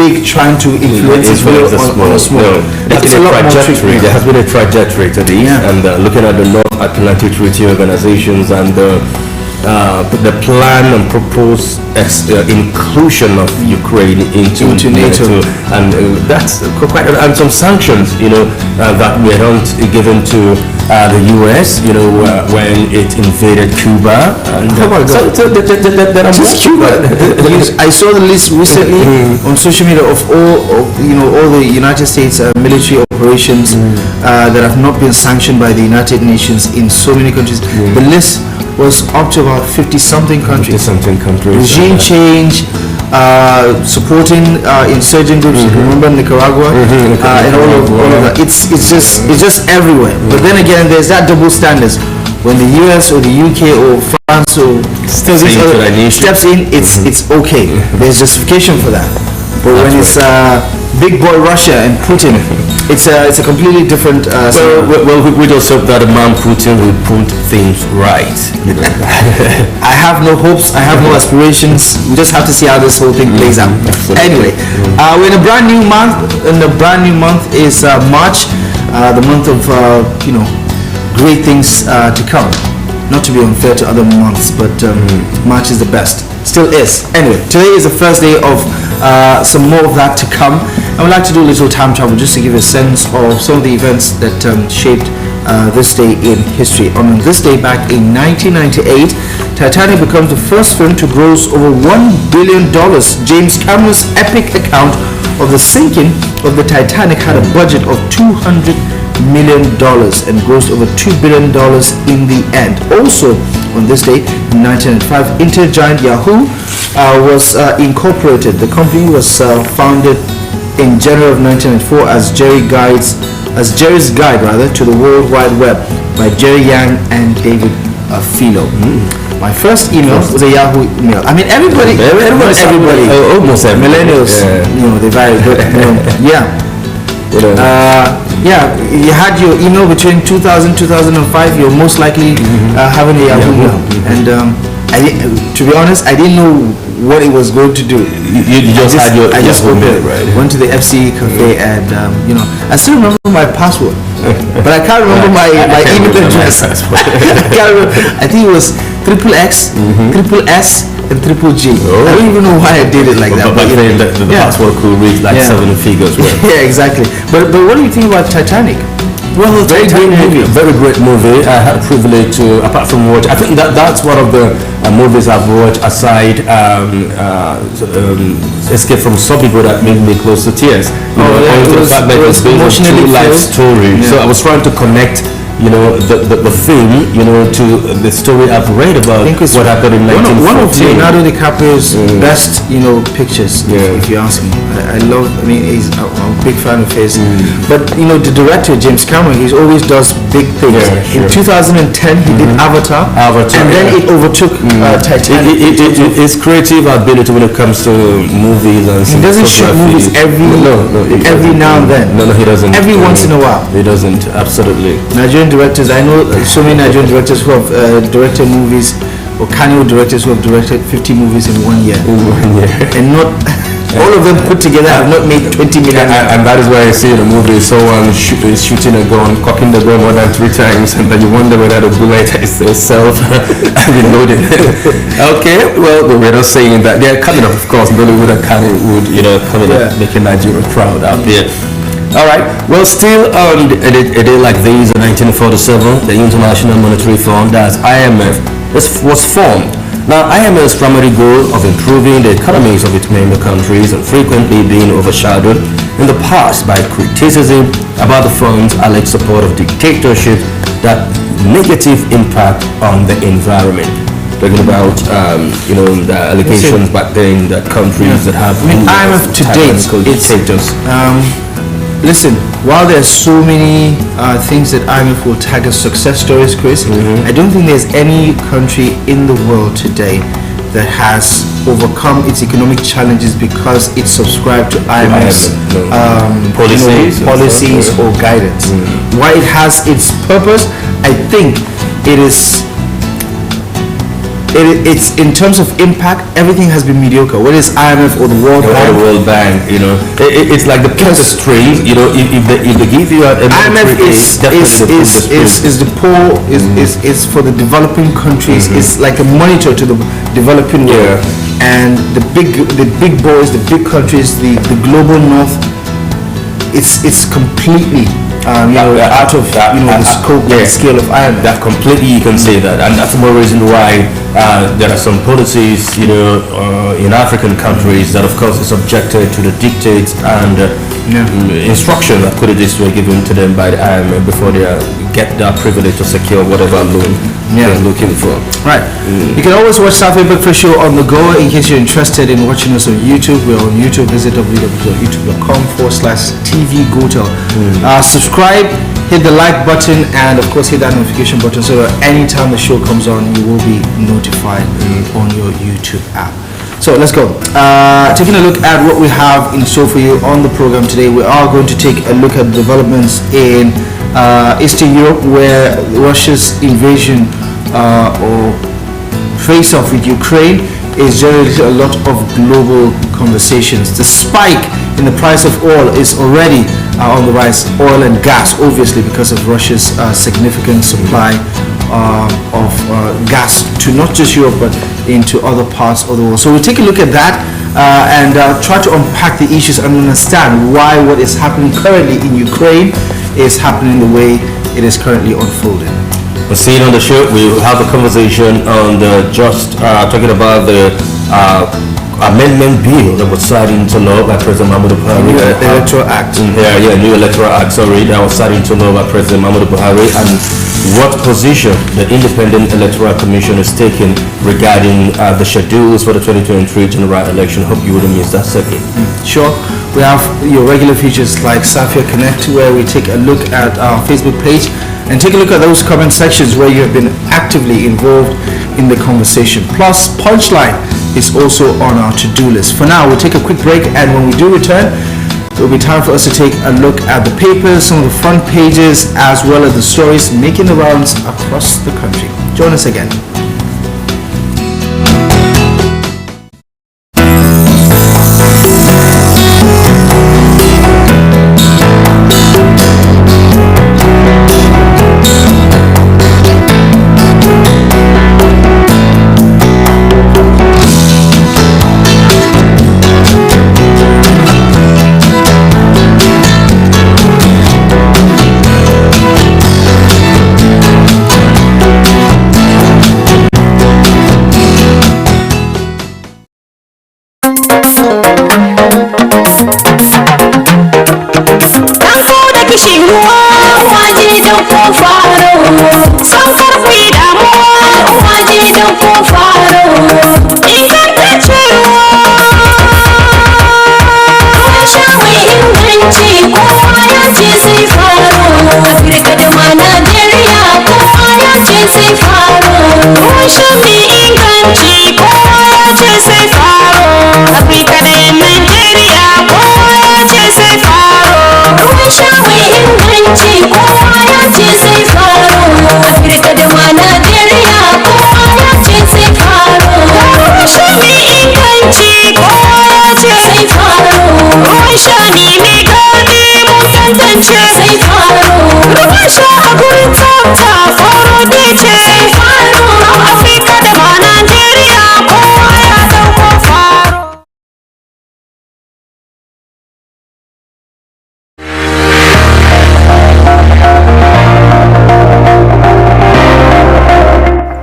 big trying to influence its will on a small. No. There has been a trajectory to this, and looking at the North Atlantic Treaty Organizations and the plan and proposed inclusion of Ukraine into NATO, and that's quite, and some sanctions, that were not given to the US, when it invaded Cuba. And, so there are just Cuba. I saw the list recently on social media of all the United States military operations that have not been sanctioned by the United Nations in so many countries. The list was up to about 50-something countries. Regime change, supporting insurgent groups. Remember Nicaragua, and all of that. It's just everywhere. But then again, there's that double standards. When the US or the UK or France or steps in, it's okay. There's justification for that. But when it's big boy Russia and Putin, it's a completely different. Well, we just hope that the man Putin will put things right. I have no hopes. I have no aspirations. We just have to see how this whole thing plays out. Anyway, we're in a brand new month, and the brand new month is March, the month of great things to come. Not to be unfair to other months, but March is the best. Still is. Anyway, today is the first day of some more of that to come. I would like to do a little time travel just to give a sense of some of the events that shaped this day in history. On this day back in 1998, Titanic becomes the first film to gross over $1 billion. James Cameron's epic account of the sinking of the Titanic had a budget of $200 million and grossed over $2 billion in the end. Also on this day in 1995, internet giant Yahoo was incorporated. The company was founded in January of 1994 as Jerry's Guide to the World Wide Web by Jerry Yang and David Filo. My first email was a Yahoo email. I mean, everybody, almost everybody. Millennials, they very good. You had your email between 2000 2005. You're most likely having a Yahoo email, and to be honest, I didn't know what it was going to do. I just opened it, went to the FCE cafe, and I still remember my password, but I can't remember my email address. I can't remember. I think it was XXX, triple S, and triple G. I don't even know why I did it like that. But then the password could reach like 7 figures. Yeah, exactly. But what do you think about Titanic? Well, very great movie. I had a privilege to, apart from watch, I think that's one of the movies I've watched aside Escape from Sobibor that made me close to tears. It was based on true life story. So I was trying to connect the film, to the story I've read about what happened in 1914. One of Leonardo DiCaprio's best, pictures, if you ask me. I'm a big fan of his. But, the director, James Cameron, he always does big things. In 2010, he did Avatar, and then it overtook Titanic. His creative ability when it comes to movies and he doesn't shoot movies every now and then. No, he doesn't. Every once in a while. He doesn't, absolutely. Nigerian directors, I know so many Nigerian directors who have directed movies, or Kanyo directors who have directed 50 movies in 1 year. And not all of them put together have not made 20 million. And that is why I see in a movie someone is shooting a gun, cocking the gun more than 3 times, and then you wonder whether the bullet is self reloaded. Okay, well, we're not saying that. They're coming up, of course, Bollywood and Kannywood, coming up, making Nigeria proud out there. All right. Well, still on a day like this, in 1947, the International Monetary Fund, that's IMF, was formed. Now, IMF's primary goal of improving the economies of its member countries and frequently being overshadowed in the past by criticism about the fund's alleged support of dictatorship that negative impact on the environment. Talking about the allegations back then that countries that have IMF to date, dictators. Listen, while there's so many things that IMF will tag as success stories, Chris, I don't think there's any country in the world today that has overcome its economic challenges because it subscribed to IMF's policies or guidance. Why it has its purpose, I think it is it's in terms of impact, everything has been mediocre. Whether it's IMF or the World Or Bank. the World Bank, you know, it's like the the string, you know, if they give you a IMF is the poor, is for the developing countries. It's like a monitor to the developing world. And the big boys, the big countries, the global north, it's completely out of the scope and scale of IMF. That completely, you can say that, and that's more reason why there are some policies, you know, in African countries that, of course, is subjected to the dictates and instruction, I put it this way, given to them by the IMF before they get that privilege to secure whatever loan they're looking for. Right. You can always watch Southfield Breakfast Show on the go. In case you're interested in watching us on YouTube, we're on YouTube. Visit www.youtube.com/TV Gotel. Subscribe, hit the like button, and of course hit that notification button so that anytime the show comes on, you will be notified on your YouTube app. So let's go. Taking a look at what we have in store for you on the program today, we are going to take a look at developments in Eastern Europe, where Russia's invasion or face-off with Ukraine is generating a lot of global conversations. The spike in the price of oil is already on the rise. Oil and gas, obviously, because of Russia's significant supply of gas to not just Europe but into other parts of the world. So we'll take a look at that and try to unpack the issues and understand why what is happening currently in Ukraine is happening the way it is currently unfolding. We'll see it on the show. We'll have a conversation on the talking about the amendment bill that was signed into law by President Muhammadu Buhari. New Electoral Act. New Electoral Act, that was signed into law by President Muhammadu Buhari, and what position the Independent Electoral Commission is taking regarding the schedules for the 2023 general election. Hope you wouldn't miss that segment. Sure. We have your regular features like Safia Connect, where we take a look at our Facebook page and take a look at those comment sections where you have been actively involved in the conversation. Plus, Punchline is also on our to-do list. For now, we'll take a quick break, and when we do return, it will be time for us to take a look at the papers, some of the front pages, as well as the stories making the rounds across the country. Join us again.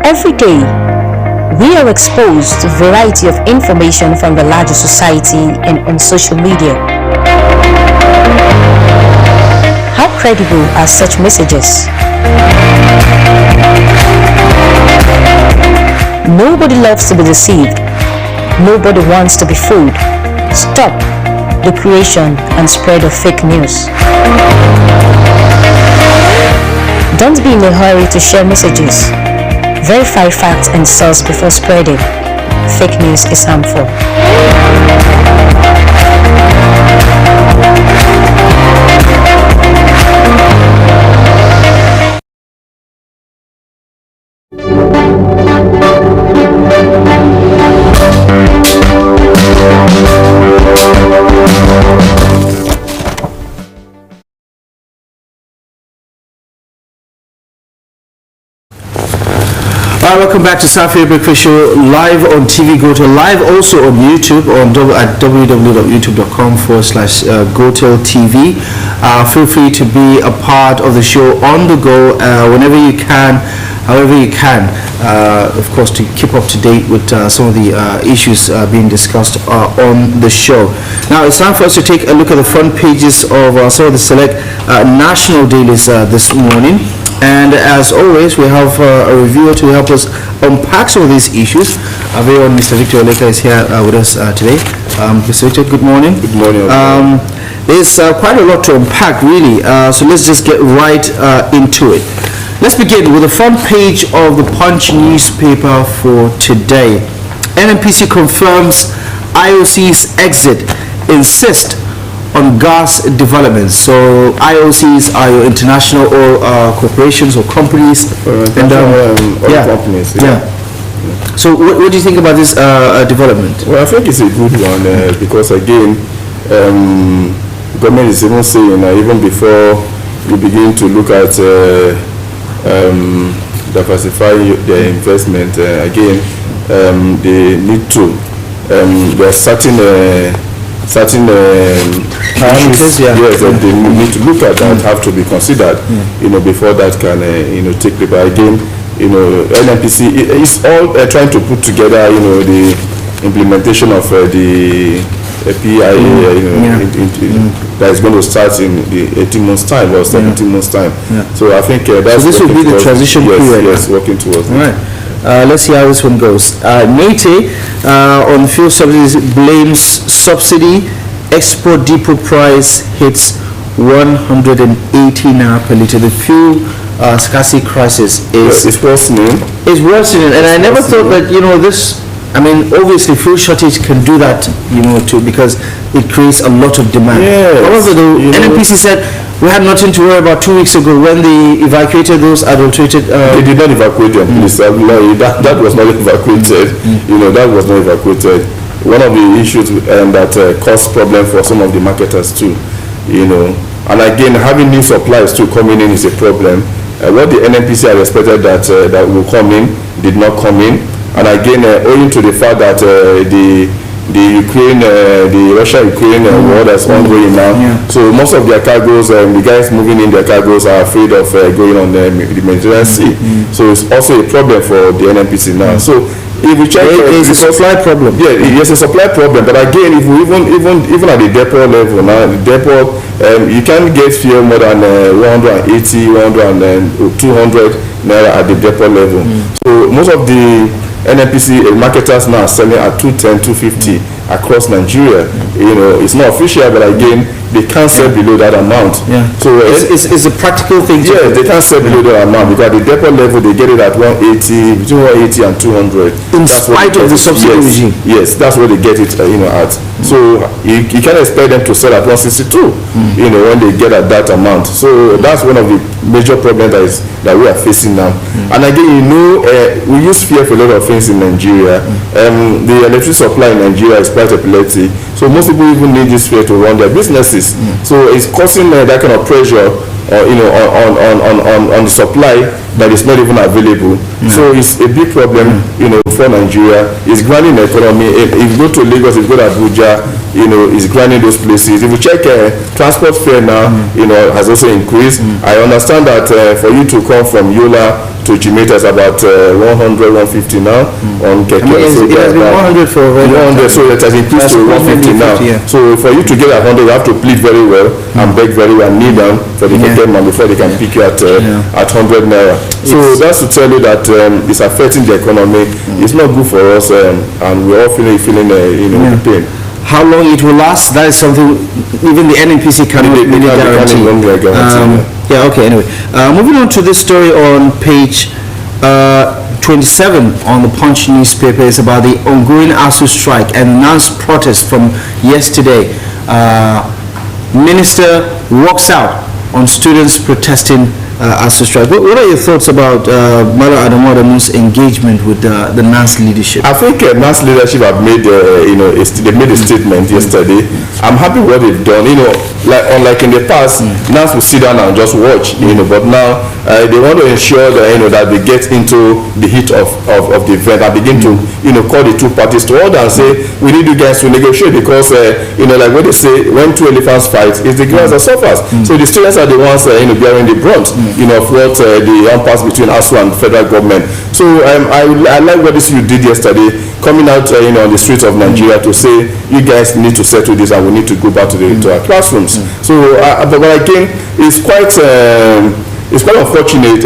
Every day, we are exposed to a variety of information from the larger society and on social media. How credible are such messages? Nobody loves to be deceived. Nobody wants to be fooled. Stop the creation and spread of fake news. Don't be in a hurry to share messages. Verify facts and source before spreading. Fake news is harmful. welcome back to Safi Breakfast Show, live on TV Gotel, live also on YouTube at www.youtube.com/Gotel TV. Feel free to be a part of the show on the go whenever you can, however you can, of course, to keep up to date with some of the issues being discussed on the show. Now it's time for us to take a look at the front pages of some of the select national dailies this morning. And as always, we have a reviewer to help us unpack some of these issues. Our very own Mr. Victor Oleka is here with us today. Mr. Victor, good morning. Good morning. There's quite a lot to unpack, really. So let's just get right into it. Let's begin with the front page of the Punch newspaper for today. NNPC confirms IOC's exit, insist on gas development. So IOCs are your international or corporations or companies, and companies. Yeah. So what do you think about this development? Well, I think it's a good one because again, government is even saying even before we begin to look at diversifying their investment, again, they need to. There are certain parameters, yes, that they need to look at that have to be considered, before that can, take place. But again, NNPC is all trying to put together, the implementation of the PIA, that is going to start in the 18 months time or 17 months time. So I think that's. So this will be the transition period. Yes, working towards. All right. Let's see how this one goes. NATE on fuel subsidies blames subsidy. Export depot price hits 180 naira per litre. The fuel scarcity crisis is worsening. It's worsening, and I never thought that this. I mean, obviously, fuel shortage can do that, too, because it creates a lot of demand. Yes. However, the NNPC said we had nothing to worry about 2 weeks ago when they evacuated those adulterated. They did not evacuate them, please. That was not evacuated. That was not evacuated. One of the issues that caused problem for some of the marketers too. And again, having new supplies too coming in is a problem. What the NNPC had expected that will come in did not come in. And again, owing to the fact that the Russia-Ukraine war that's ongoing now, so most of their cargoes, the guys moving in their cargoes are afraid of going on the Mediterranean Sea. So it's also a problem for the NNPC now. So if we check, there's a supply problem. Yeah, there's a supply problem. But again, if we even at the depot level now, the depot, you can't get fuel more than 180, 200 naira at the depot level. So most of the NNPC marketers now are selling at 210, 250 across Nigeria. It's not official, but again, they can't sell below that amount. So it's a practical thing. Yeah, they can't sell below that amount because at the depot level they get it at 180, between 180 and 200. In spite of the subsidy regime. Yes, that's what they get it. At. So you can't expect them to sell at 162. When they get at that amount. So that's one of the major problems that we are facing now. And again, we use fear for a lot of things in Nigeria. The electricity supply in Nigeria is quite epileptic. So most people even need this fear to run their businesses. So it's causing that kind of pressure, on the supply that is not even available. So it's a big problem, for Nigeria. It's grinding the economy. If you go to Lagos, if you go to Abuja, it's grinding those places. If you check transport fare now, has also increased. I understand that for you to come from Yola to Jimeta is about 100, 150 now on Keke. So it has been 100 for 100, so it has increased to 150 now. So for you to get 100, you have to plead very well and beg very well, kneel down for the Keke man before they can pick you at 100 naira. So that's to tell you that it's affecting the economy. It's not good for us, and we're all feeling the pain. How long it will last, that is something even the NNPC cannot really guarantee. Okay, anyway. Moving on to this story on page 27 on the Punch newspaper is about the ongoing ASU strike and announced protest from yesterday. Minister walks out on students protesting as to strike. What are your thoughts about Mala Adamu Adamu's engagement with the NAS leadership? I think NAS leadership have made, they made a statement yesterday. I'm happy what they've done. Unlike in the past, NAS will sit down and just watch. But now they want to ensure that that they get into the heat of the event and begin to call the two parties to order and say we need you guys to negotiate because like what they say, when two elephants fight, it's the grass that suffers. So the students are the ones bearing the brunt of what the impasse between ASU and the federal government. So I like what this you did yesterday, coming out on the streets of Nigeria to say you guys need to settle this and we need to go back to our classrooms. So but again, it's quite unfortunate,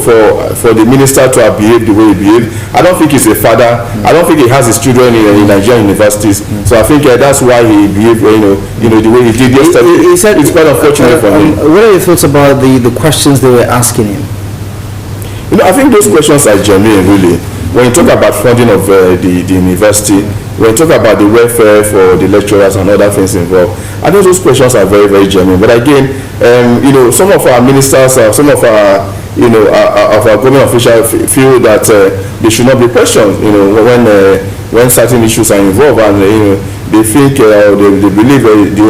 for the minister to have behaved the way he behaved. I don't think he's a father. I don't think he has his children in Nigerian universities. So I think that's why he behaved, the way he did yesterday. He said it's quite unfortunate for him. What are your thoughts about the questions they were asking him? I think those questions are genuine, really. When you talk about funding of the university, when you talk about the welfare for the lecturers and other things involved, I think those questions are very, very genuine. But again, some of our ministers, some of our, of our government officials feel that they should not be questioned, when certain issues are involved, and they think they believe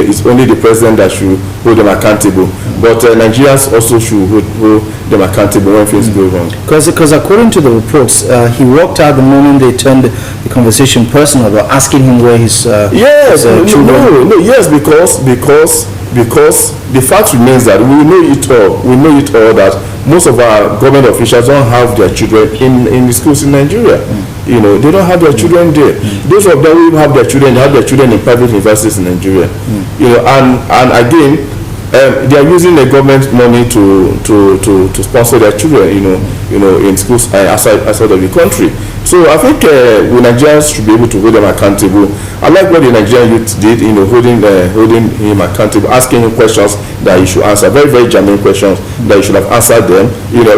it's only the president that should hold them accountable. But Nigerians also should hold them accountable when things go wrong. Because according to the reports, he walked out the moment they turned the conversation personal about asking him where his children. Yes, because the fact remains that we know it all that most of our government officials don't have their children in the schools in Nigeria. They don't have their children there. Those of them who have their children, they have their children in private universities in Nigeria. And again, they are using the government money to sponsor their children, in schools outside of the country. So I think Nigerians should be able to hold them accountable. I like what the Nigerian youth did, holding him accountable, asking him questions that he should answer, very, very genuine questions that he should have answered them.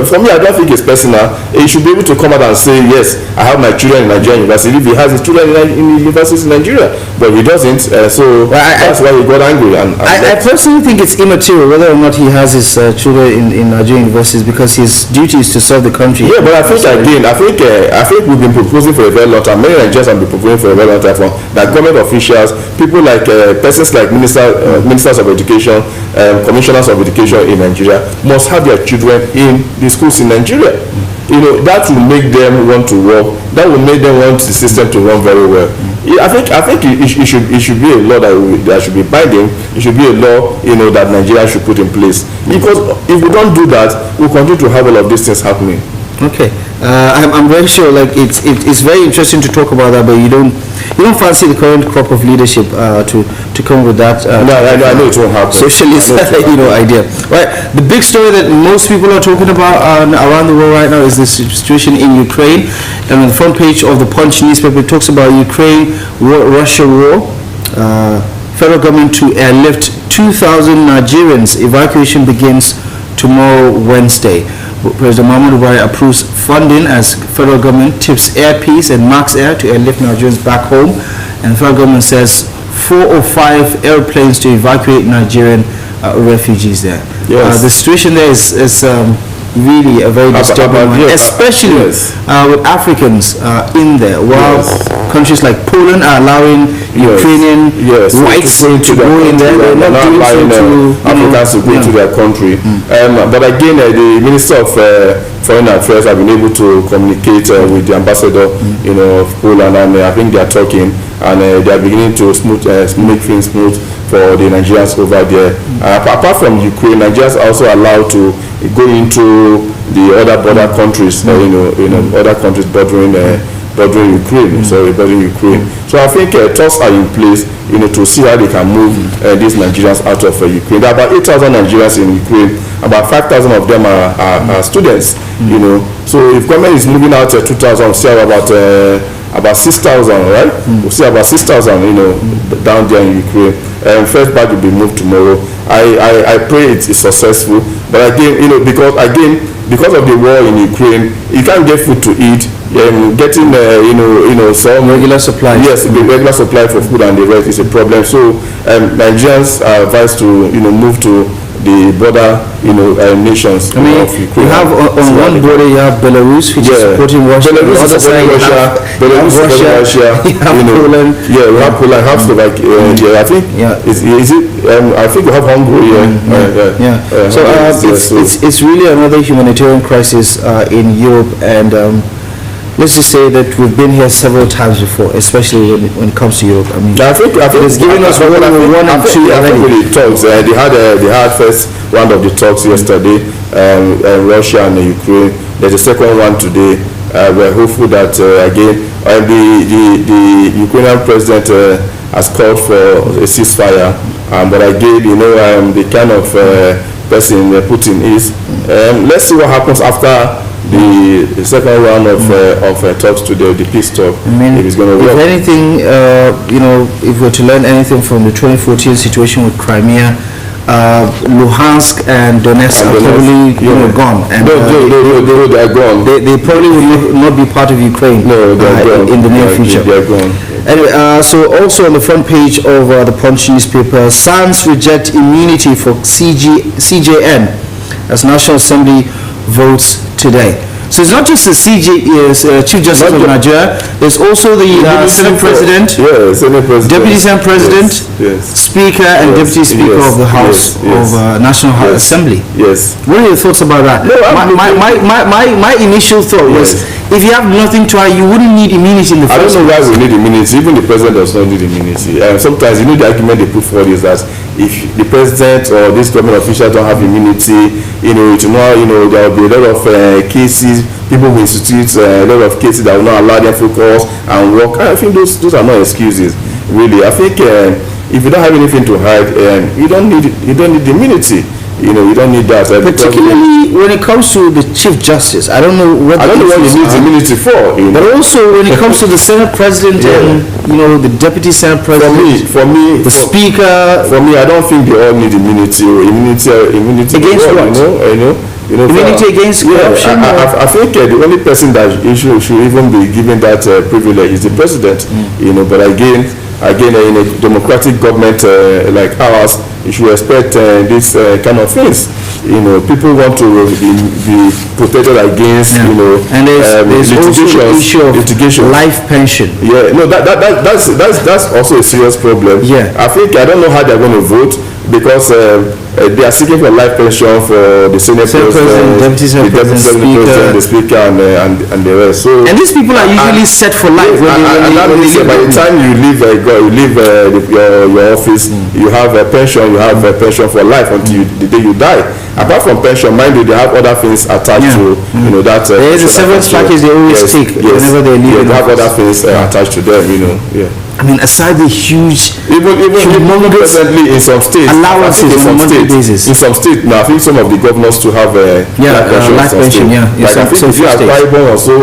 For me, I don't think it's personal. He should be able to come out and say, yes, I have my children in Nigerian university. If he has his children in universities in Nigeria, but he doesn't, so that's why he got angry. I personally think it's immaterial whether or not he has his children in Nigerian universities, because his duty is to serve the country. Yeah, but I think we've been proposing for a very long time. Many Nigerians have been proposing for a very long time that government officials, people like persons like ministers of education, commissioners of education in Nigeria must have their children in the schools in Nigeria. That will make them want to work. That will make them want the system to run very well. I think it should be a law that should be binding. It should be a law that Nigeria should put in place. Because if we don't do that, we'll continue to have all of these things happening. Okay, I'm very sure it's very interesting to talk about that, but you don't fancy the current crop of leadership to come with that. No, I know it won't happen. Socialist idea. Right. The big story that most people are talking about around the world right now is the situation in Ukraine. And on the front page of the Punch newspaper, it talks about Ukraine-Russia war. Federal government to airlift 2,000 Nigerians. Evacuation begins tomorrow, Wednesday. President Muhammadu Buhari approves funding as federal government tips Air Peace and Max Air to airlift Nigerians back home. And the federal government says 4 or 5 airplanes to evacuate Nigerian refugees there. Yes. The situation there is really a very disturbing one, especially with Africans in there, while countries like Poland are allowing Ukrainian whites to go in there. They're not allowing Africans to go into their country. But again, the Minister of Foreign Affairs have been able to communicate with the ambassador of Poland, and I think they are talking, and they are beginning to make things smooth for the Nigerians over there. Apart from Ukraine, Nigerians are also allowed to go into the other border countries, other countries bordering Ukraine. Bordering Ukraine. So I think talks are in place, to see how they can move these Nigerians out of Ukraine. There are about 8,000 Nigerians in Ukraine. About 5,000 of them are students. So if government is moving out 2,000, we'll see about 6,000, right? We'll see about 6,000, down there in Ukraine. First batch will be moved tomorrow. I pray it's successful. But again, because of the war in Ukraine, you can't get food to eat. Getting some regular supply. Yes, the regular supply for food and the rest is a problem. So Nigerians are advised to move to the border, nations. I mean, you have on one border you have Belarus, which is supporting Russia. Belarus is supporting Russia. Belarus is supporting Russia. You have Poland. Yeah, we have Poland. Have Slovakia. I think. Yeah. Is it? I think we have Hungary. So it's really another humanitarian crisis in Europe, and let's just say that we've been here several times before, especially when it comes to Europe. I mean, I think it's giving us one and two already. Talks. They had first round of the talks yesterday, Russia and Ukraine. There's a second one today. We're hopeful that again, the Ukrainian president has called for a ceasefire, but again, the kind of person Putin is. Let's see what happens after the second round of talks today, the peace talk. I mean, if it's going to work. If anything, if we're to learn anything from the 2014 situation with Crimea, Luhansk and Donetsk are probably gone. And no, they are gone. They probably will not be part of Ukraine. No, they are gone. In the near future. They are gone. Anyway, so also on the front page of the Punch newspaper, SANS reject immunity for CJN as National Assembly votes today. So it's not just the Chief Justice of Nigeria, there's also the Senate President, Deputy Senate President, Speaker and Deputy Speaker of the House of National Assembly. Yes. What are your thoughts about that? No, my initial thought was, if you have nothing to hide, you wouldn't need immunity in the first place. I don't know why we need immunity. Even the president does not need immunity. Sometimes, the argument they put forward is that if the president or this government official don't have immunity, there will be a lot of cases, people will institute a lot of cases that will not allow them to focus and work. I think those are not excuses, really. I think if you don't have anything to hide, you don't need immunity. You don't need that. Particularly when it comes to the Chief Justice, I don't know what he needs immunity for. But also when it comes to the Senate President and the Deputy Senate President, for me, the Speaker. For me, I don't think they all need immunity. Immunity against what? Immunity against corruption. I think the only person that should even be given that privilege is the president. But again, in a democratic government like ours, you should expect this kind of things. People want to be protected against, and there's also the issue of life pension. Yeah, no, that's also a serious problem. Yeah, I don't know how they're going to vote, because they are seeking for life pension for the Senate President, Deputy Senate President, the Speaker, and the rest. So, and these people are usually set for life. By the time you leave your office, you have a pension. You have a pension for life until the day you die. Apart from pension, mind you, they have other things attached to that. There is a severance package they always take whenever they leave. They have other things attached to them. I mean, aside the huge, even presently in some states, allowances on a monthly basis. In some states, now I think some of the governors to have life pension. Like I think if you have Bible or so,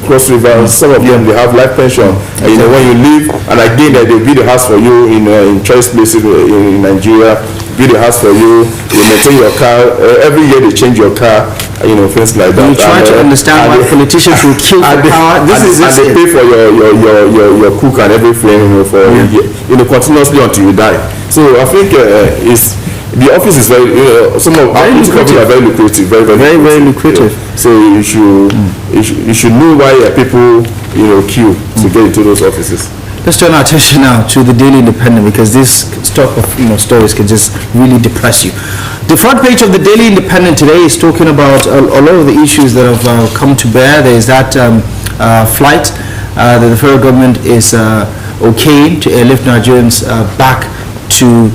Cross River, some of them they have life pension. When you leave, and again they build a house for you in choice places in Nigeria. Build a house for you. You maintain your car. Every year they change your car. Things like that. You try to understand why politicians will kill for power. And they pay for your cook and everything continuously until you die. So I think the office is very some of our offices are very lucrative, very lucrative. So you should know why people queue to get into those offices. Let's turn our attention now to the Daily Independent, because this stock of stories can just really depress you. The front page of the Daily Independent today is talking about a lot of the issues that have come to bear. There is that flight that the federal government is okaying to airlift Nigerians back to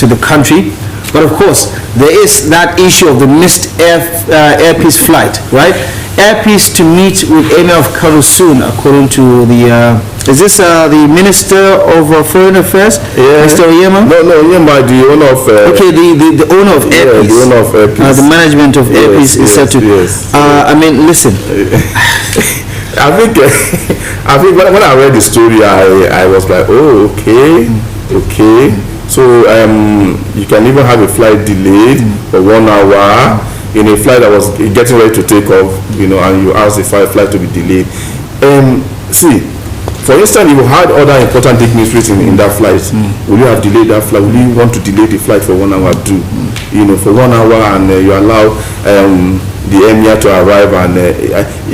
the country. But of course, there is that issue of the missed Air Peace flight, right? Air Peace to meet with Emir of Kano soon, according to the is this the Minister of Foreign Affairs, Mr. Oyema? No, Oyema, the owner of the owner of Air Peace. The owner of Air Peace. The management of Air Peace is said to. I mean, listen. I think when I read the story, I was like, oh, okay. So you can even have a flight delayed for 1 hour in a flight that was getting ready to take off, and you ask the flight to be delayed. See, For instance, if you had other important dignitaries in that flight, will you have delayed that flight? Will you want to delay the flight for 1 hour? For 1 hour, and you allow the emir to arrive, and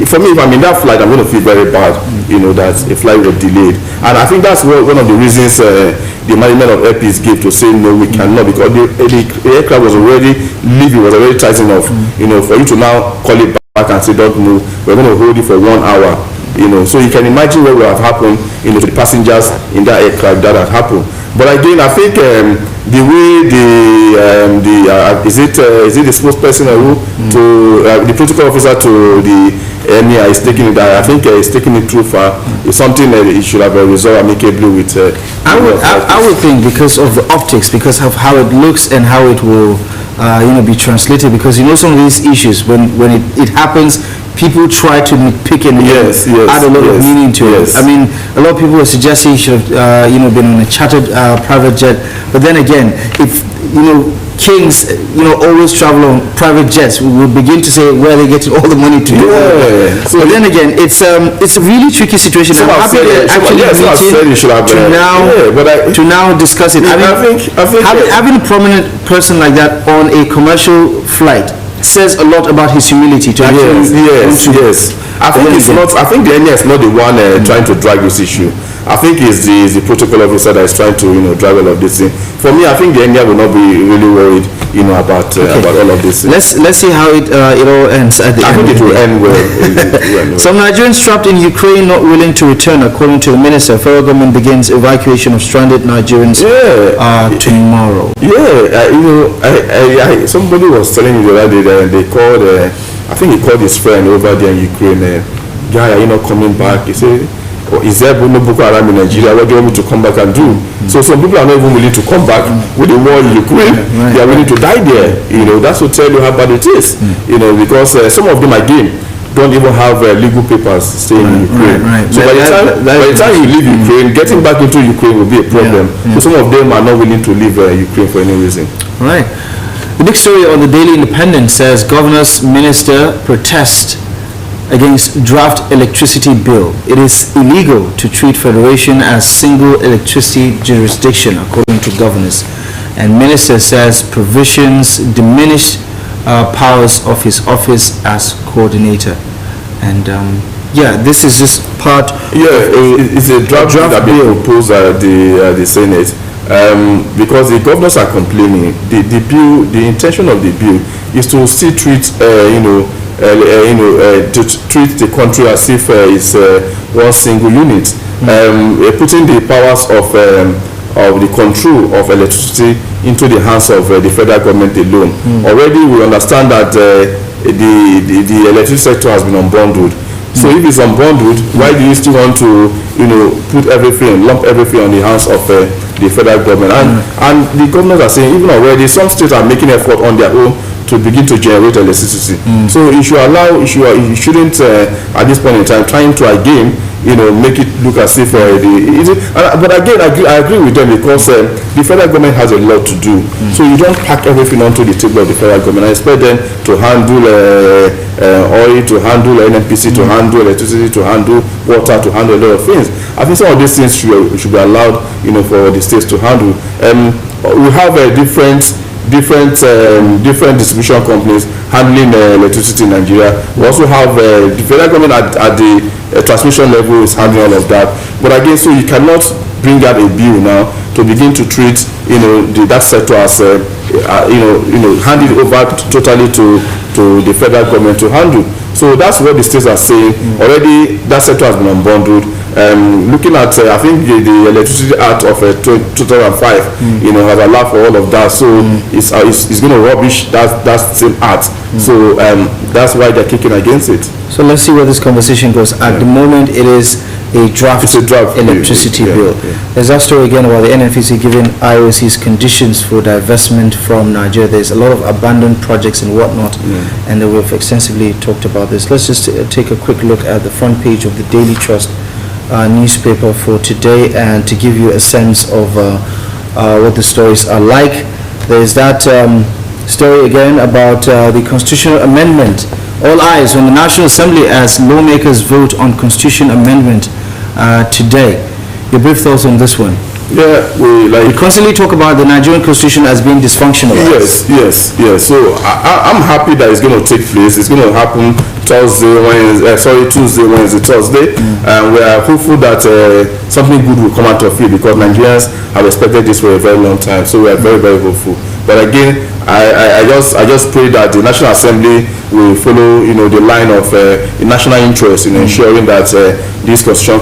for me, if I'm in that flight, I'm going to feel very bad, that a flight was delayed. And I think that's one of the reasons the management of Air Peace gave to say no, we cannot, because the aircraft was already leaving, was already tight enough, for you to now call it back and say don't move, we're going to hold it for 1 hour. So you can imagine what would have happened, to the passengers in that aircraft that had happened. But again, I think the way is it the spokesperson to the protocol officer to the emir is taking it. I think he's taking it too far. It's something that he should have resolved amicably with. I would think because of the optics, because of how it looks and how it will, be translated. Because some of these issues, when it happens, people try to pick and add a lot of meaning to it. I mean, a lot of people are suggesting he should have, been on a chartered private jet. But then again, if kings, always travel on private jets, we will begin to say where they get all the money to do. So but then again, it's a really tricky situation. I'm happy that actually to now discuss it. I think having a prominent person like that on a commercial flight says a lot about his humility to actually I think the emir is not the one trying to drag this issue. I think it's the protocol officer that is trying to drag all of this in. For me, I think the emir will not be really worried about all of this. Let's see how it all ends at the end. I think it will end well. Some Nigerians trapped in Ukraine not willing to return, according to the minister. Federal government begins evacuation of stranded Nigerians tomorrow. Somebody was telling me the other day that they called. I think he called his friend over there in Ukraine. Guy, are you not coming back? He said, is there no Boko Haram in Nigeria? What do you want me to come back and do? So some people are not even willing to come back with the war in Ukraine. They are willing to die there. That's to tell you how bad it is. Because some of them again don't even have legal papers staying in Ukraine. So by the time you leave Ukraine, getting back into Ukraine will be a problem. So some of them are not willing to leave Ukraine for any reason. Right. The big story on the Daily Independent says governor's minister protest against draft electricity bill. It is illegal to treat federation as single electricity jurisdiction, according to governors. And minister says provisions diminish powers of his office as coordinator. And this is just part. It's a draft that bill proposed at the Senate. Because the governors are complaining, the intention of the bill is to still treat, to treat the country as if it's one single unit, putting the powers of the control of electricity into the hands of the federal government alone. Already, we understand that the electricity sector has been unbundled. So if it's unbundled, why do you still want to, put everything, lump everything on the hands of the federal government? And the governors are saying, even already, some states are making effort on their own to begin to generate electricity. So you shouldn't, at this point in time, trying to again, make it look as if but again, I agree with them, because the federal government has a lot to do. So you don't pack everything onto the table of the federal government. I expect them to handle oil, to handle NNPC, to handle electricity, to handle water, to handle a lot of things. I think some of these things should be allowed, for the states to handle. We have different distribution companies handling electricity in Nigeria. We also have the federal government at the transmission level is handling all of that. But again, so you cannot bring out a bill now to begin to treat that sector as hand it over totally to the federal government to handle. So that's what the states are saying. Already that sector has been unbundled. Looking at I think the Electricity Act of 2005 has allowed for all of that, so it's going to rubbish that same act. So that's why they're kicking against it. So let's see where this conversation goes. At the moment, it is a draft electricity bill. There's that story again about the NNPC giving IOC's conditions for divestment from Nigeria. There's a lot of abandoned projects and whatnot, and we've extensively talked about this. Let's just take a quick look at the front page of the Daily Trust newspaper for today, and to give you a sense of what the stories are like. There's that story again about the constitutional amendment. All eyes on the National Assembly as lawmakers vote on constitution amendment today. Your brief thoughts on this one? Yeah, We constantly talk about the Nigerian constitution as being dysfunctional. Yes. So I'm happy that it's going to take place. It's going to happen Tuesday, Wednesday, Thursday. And we are hopeful that something good will come out of it, because Nigerians have expected this for a very long time. So we are very, very hopeful. But again, I just pray that the National Assembly will follow, the line of the national interest in ensuring that this constitution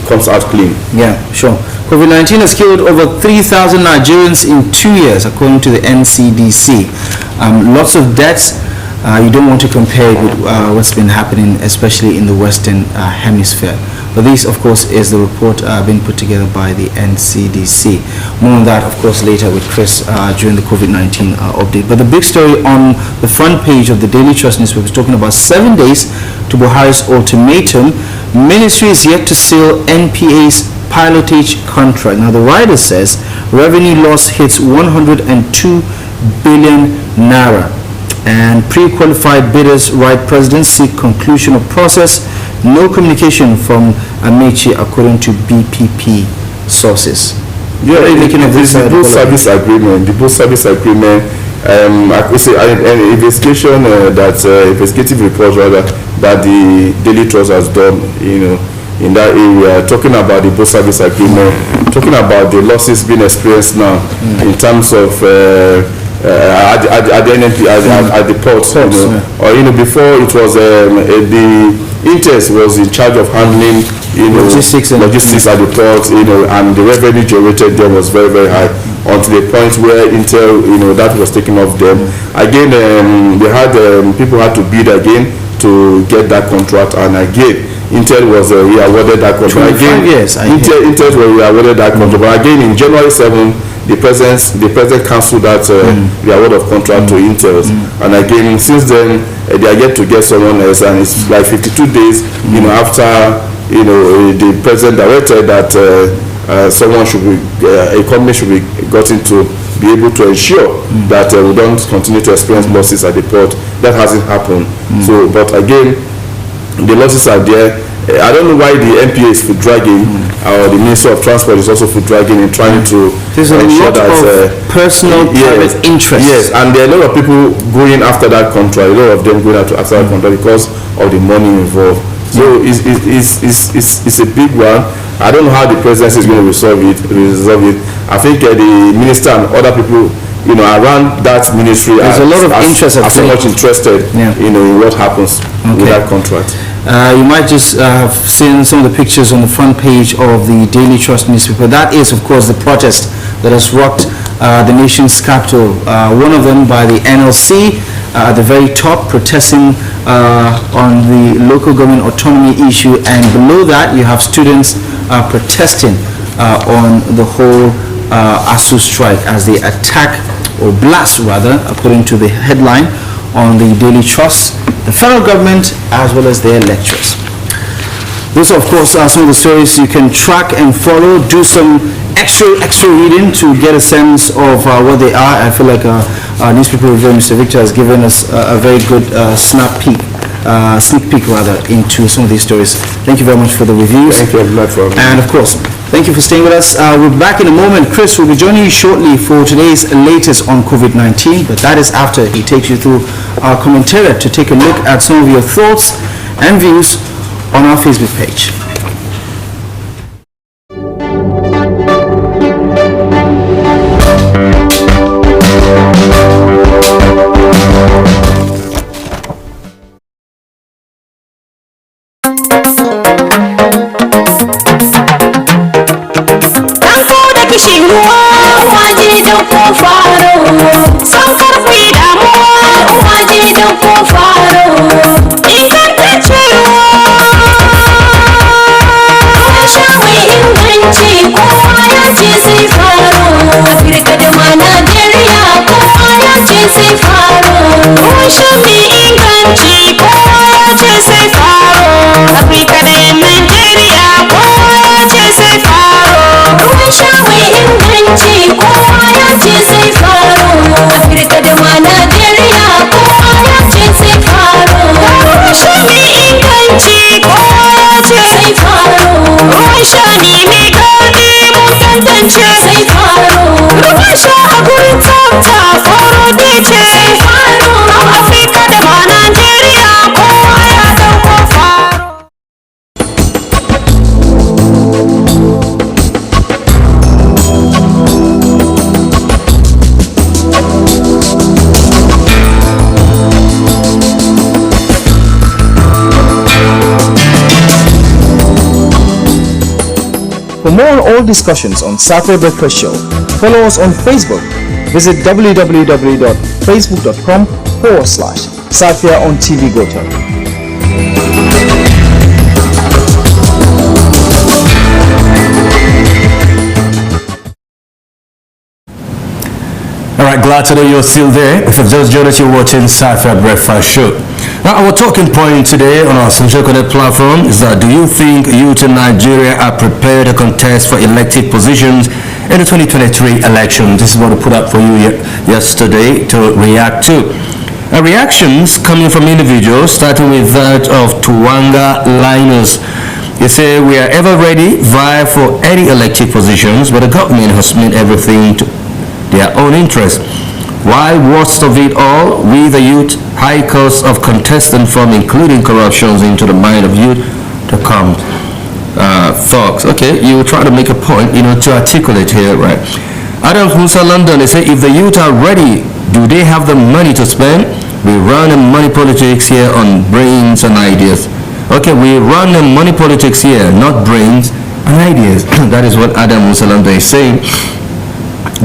comes out clean. Yeah, sure. COVID-19 has killed over 3,000 Nigerians in 2 years, according to the NCDC. Lots of deaths. You don't want to compare it with what's been happening, especially in the Western Hemisphere. But this, of course, is the report being put together by the NCDC. More on that, of course, later with Chris during the COVID-19 update. But the big story on the front page of the Daily Trust newspaper is talking about 7 days to Buhari's ultimatum. Ministry is yet to seal NPA's pilotage contract. Now, the writer says revenue loss hits 102 billion naira. And pre-qualified bidders write president seek conclusion of process. No communication from Amici, according to BPP sources. Yeah, the post service agreement. The post service agreement. I could say an investigation investigative report rather that the Daily Trust has done. In that area, talking about the post service agreement, talking about the losses being experienced now in terms of at the ports, before it was the Intel was in charge of handling logistics at the ports, and the revenue generated there was very, very high, until the point where Intel, that was taken off them. Again, they had people had to bid again to get that contract, and again Intel was re-awarded that contract. Intel were re-awarded that contract, but again in January 7, the president cancelled that re-award of contract to Intel, and again since then they are yet to get someone else, and it's like 52 days, after the president directed that someone should be, a company should be gotten to be able to ensure that we don't continue to experience losses at the port. That hasn't happened. So, but again, the losses are there. I don't know why the MPA is foot dragging, or the Ministry of Transport is also foot dragging in trying to ensure that personal private interest. Yes, and there are a lot of people going after that contract. A lot of them going after that contract because of the money involved. So it's a big one. I don't know how the presidency is going to resolve it. I think the minister and other people, around that ministry, there's a lot of interest. Are so much interested, in what happens with that contract. You might just have seen some of the pictures on the front page of the Daily Trust newspaper. That is, of course, the protest that has rocked the nation's capital. One of them by the NLC at the very top, protesting on the local government autonomy issue, and below that you have students protesting on the whole ASU strike as they attack, or blast rather, according to the headline on the Daily Trust, the federal government as well as their lecturers. Those, of course, are some of the stories you can track and follow. Do some extra reading to get a sense of what they are. I feel like our newspaper reviewer, Mr. Victor, has given us a very good sneak peek into some of these stories. Thank you very much for the reviews. Thank you very much for having me. And of course, thank you for staying with us. We're back in a moment. Chris will be joining you shortly for today's latest on COVID-19, but that is after he takes you through our commentary to take a look at some of your thoughts and views on our Facebook page. ce sai faro ruwan sha a gurin tsafta faro ce sai faro a Afirka da ma Najeriya kowa ya dauko faro. For more on all discussions on Safia Breakfast Show, follow us on Facebook. Visit www.facebook.com/Safia on TV Gotel. Alright, glad to know you're still there. If you've just joined us, you're watching Safia Breakfast Show. Now, our talking point today on our social connect platform is that do you think youth in Nigeria are prepared to contest for elective positions in the 2023 election? This is what we put up for you yesterday to react to. Reactions coming from individuals, starting with that of Tuwanga Linus. They say, we are ever ready, vie for any elective positions, but the government has made everything to their own interest. Why, worst of it all, we the youth, high cost of contestant from including corruptions into the mind of youth to come. Thugs. Okay, you try to make a point, to articulate here, right? Adam Musa London, they say, if the youth are ready, do they have the money to spend? We run in money politics here on brains and ideas. Okay, we run in money politics here, not brains and ideas. That is what Adam Musa London is saying.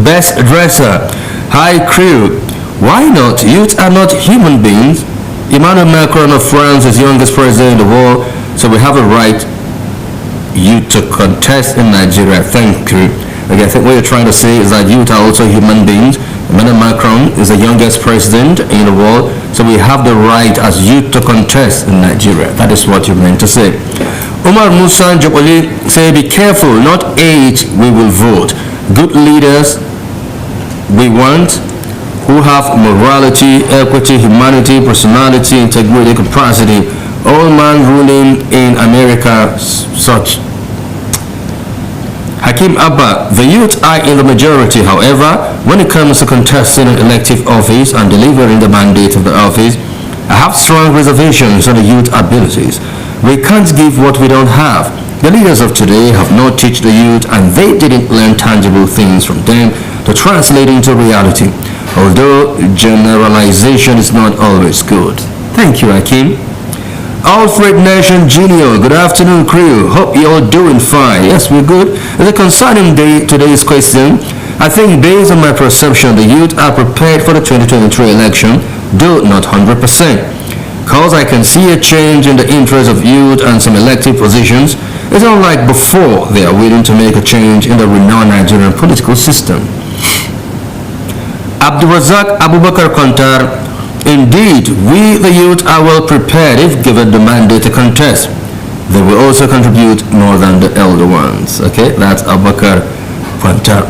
Best dresser. Hi crew, why not? Youth are not human beings. Emmanuel Macron of France is youngest president in the world, so we have a right youth to contest in Nigeria. Thank you. Okay, I think what you're trying to say is that youth are also human beings. Emmanuel Macron is the youngest president in the world, so we have the right as youth to contest in Nigeria. That is what you meant to say. Omar Musa Jopoli say, be careful, not age we will vote. Good leaders we want, who have morality, equity, humanity, personality, integrity, capacity. All man ruling in America such. Hakim Abba, the youth are in the majority. However, when it comes to contesting an elective office and delivering the mandate of the office, I have strong reservations on the youth abilities. We can't give what we don't have. The leaders of today have not taught the youth, and they didn't learn tangible things from them to translate into reality, although generalization is not always good. Thank you, Hakim. Alfred Nation Jr., good afternoon crew, hope you're doing fine. Yes, we're good. It's a concerning day, today's question. I think based on my perception, the youth are prepared for the 2023 election, though not 100%. Cause I can see a change in the interest of youth and some elective positions. It's not like before they are willing to make a change in the renowned Nigerian political system. Abdurazak Abubakar Kontar, indeed, we the youth are well prepared if given the mandate to contest. They will also contribute more than the elder ones. Okay, that's Abubakar Kontar.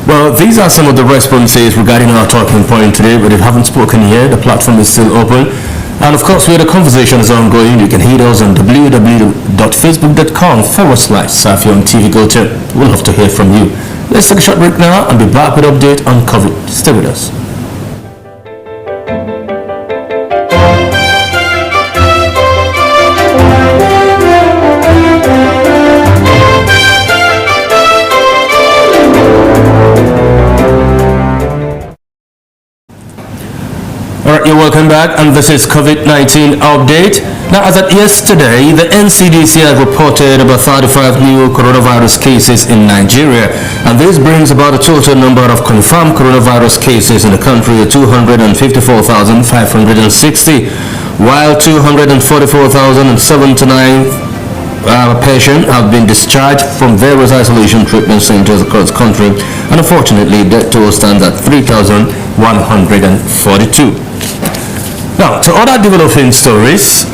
Well, these are some of the responses regarding our talking point today, but if you haven't spoken here, the platform is still open. And of course, where the conversation is ongoing, you can hit us on www.facebook.com/Safia on TV Gotel. We'll have to hear from you. Let's take a short break now and be back with an update on COVID. Stay with us. Alright, you're welcome back, and this is COVID-19 update. Now, as at yesterday, the NCDC has reported about 35 new coronavirus cases in Nigeria, and this brings about the total number of confirmed coronavirus cases in the country to 254,560, while 244,079 patients have been discharged from various isolation treatment centers across the country, and unfortunately, death toll stands at 3,142. Now, to other developing stories,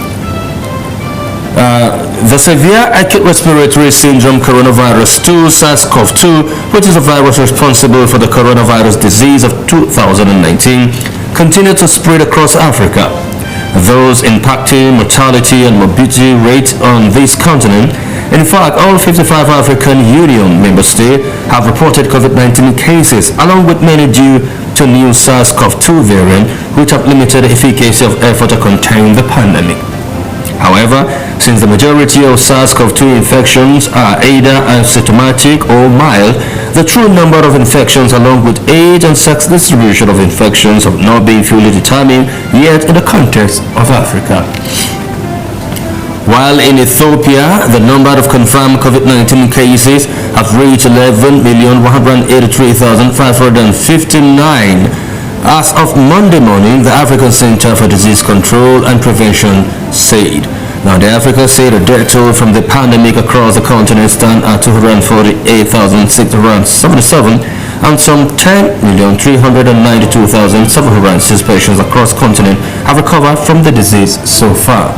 the severe acute respiratory syndrome coronavirus 2 SARS-CoV-2, which is a virus responsible for the coronavirus disease of 2019, continued to spread across Africa. Those impacting mortality and morbidity rate on this continent In fact, all 55 African Union member states have reported COVID-19 cases, along with many due to new SARS-CoV-2 variant, which have limited the efficacy of effort to contain the pandemic. However, since the majority of SARS-CoV-2 infections are either asymptomatic or mild, the true number of infections along with age and sex distribution of infections have not been fully determined yet in the context of Africa. While in Ethiopia, the number of confirmed COVID-19 cases have reached 11,183,559. As of Monday morning, the African Center for Disease Control and Prevention said. Now, the Africa said the death toll from the pandemic across the continent stand at 248,677 and some 10,392,706 patients across the continent have recovered from the disease so far.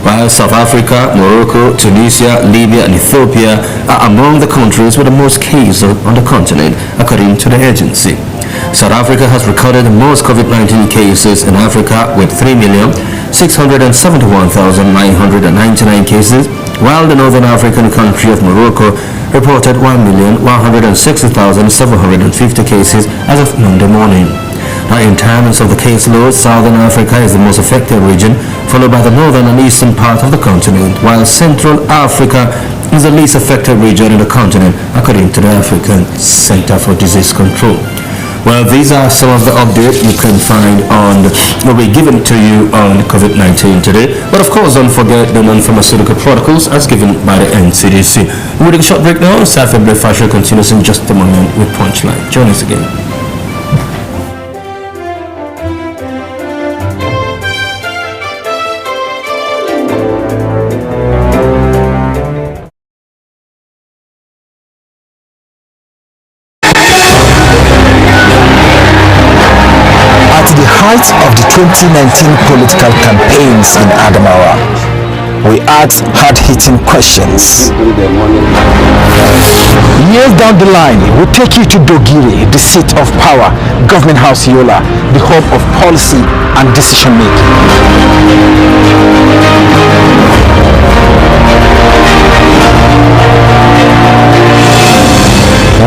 While South Africa, Morocco, Tunisia, Libya and Ethiopia are among the countries with the most cases on the continent, according to the agency. South Africa has recorded the most COVID-19 cases in Africa with 3,671,999 cases, while the Northern African country of Morocco reported 1,160,750 cases as of Monday morning. Now, in terms of the caseload, Southern Africa is the most affected region, followed by the northern and eastern part of the continent, while Central Africa is the least affected region in the continent, according to the African Center for Disease Control. Well, these are some of the updates you can find on what we're given to you on COVID-19 today. But of course, don't forget the non-pharmaceutical protocols as given by the NCDC. We'll take a short break now. Saturday Breakfast Show continues in just a moment with Punchline. Join us again. Of the 2019 political campaigns in Adamawa, we asked hard-hitting questions. Years down the line, we take you to Dogiri, the seat of power, Government House Yola, the hub of policy and decision making.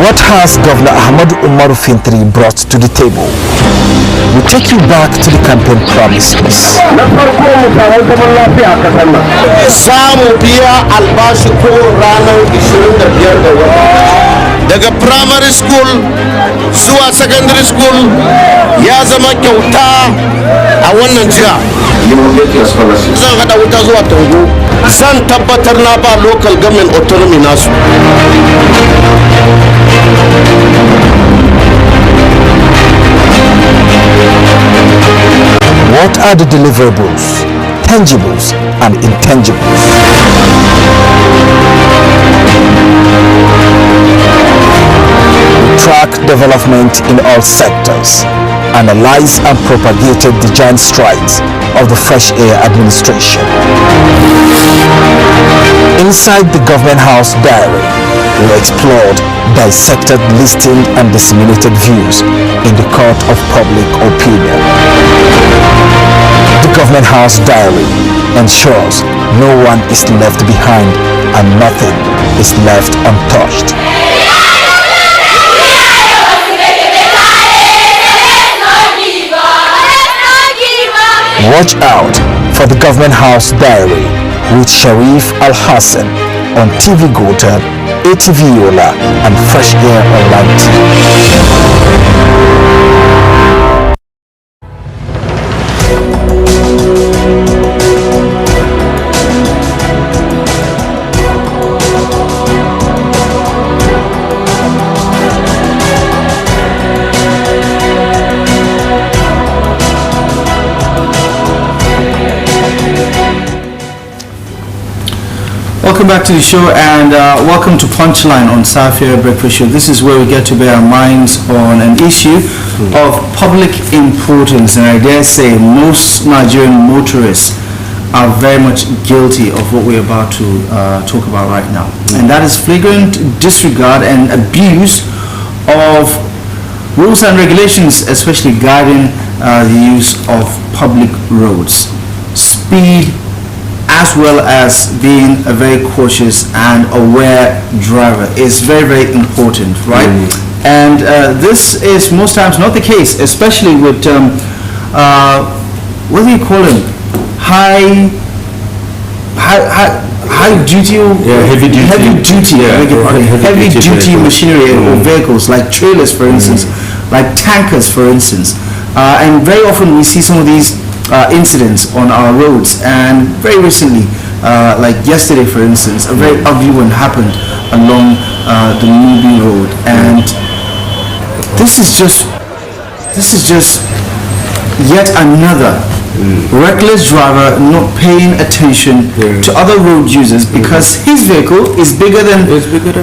What has Governor Ahmadu Umaru Fintri brought to the table? We take you back to the campaign promises. Samu biya albashi ko ranar 25 ga wata. Daga primary school zuwa secondary school ya zama kyauta a wannan jiha. Zan hada wuta zuwa Tango. Zan tabbatar na ba local government autonomy nasu. What are the deliverables, tangibles and intangibles? We track development in all sectors, analyze and propagated the giant strides of the Fresh Air administration. Inside the Government House Diary, we explored, dissected, listened and disseminated views in the court of public opinion. The Government House Diary ensures no one is left behind and nothing is left untouched. Watch out for the Government House Diary with Sharif Al-Hassan on TV Gotel, ATV Yola and Fresh Air Online TV. Welcome back to the show and welcome to Punchline on Safia Breakfast Show. This is where we get to bear our minds on an issue of public importance, and I dare say most Nigerian motorists are very much guilty of what we're about to talk about right now, and that is flagrant disregard and abuse of rules and regulations, especially guiding the use of public roads. Speed as well as being a very cautious and aware driver is very, very important, right? And this is most times not the case, especially with what do you call them? High duty, heavy duty, heavy duty machinery or vehicles like trailers, for instance, like tankers, for instance, and very often we see some of these incidents on our roads. And very recently, like yesterday, for instance, a very ugly one happened along the Mubi Road, and this is just yet another reckless driver not paying attention to other road users because his vehicle is bigger than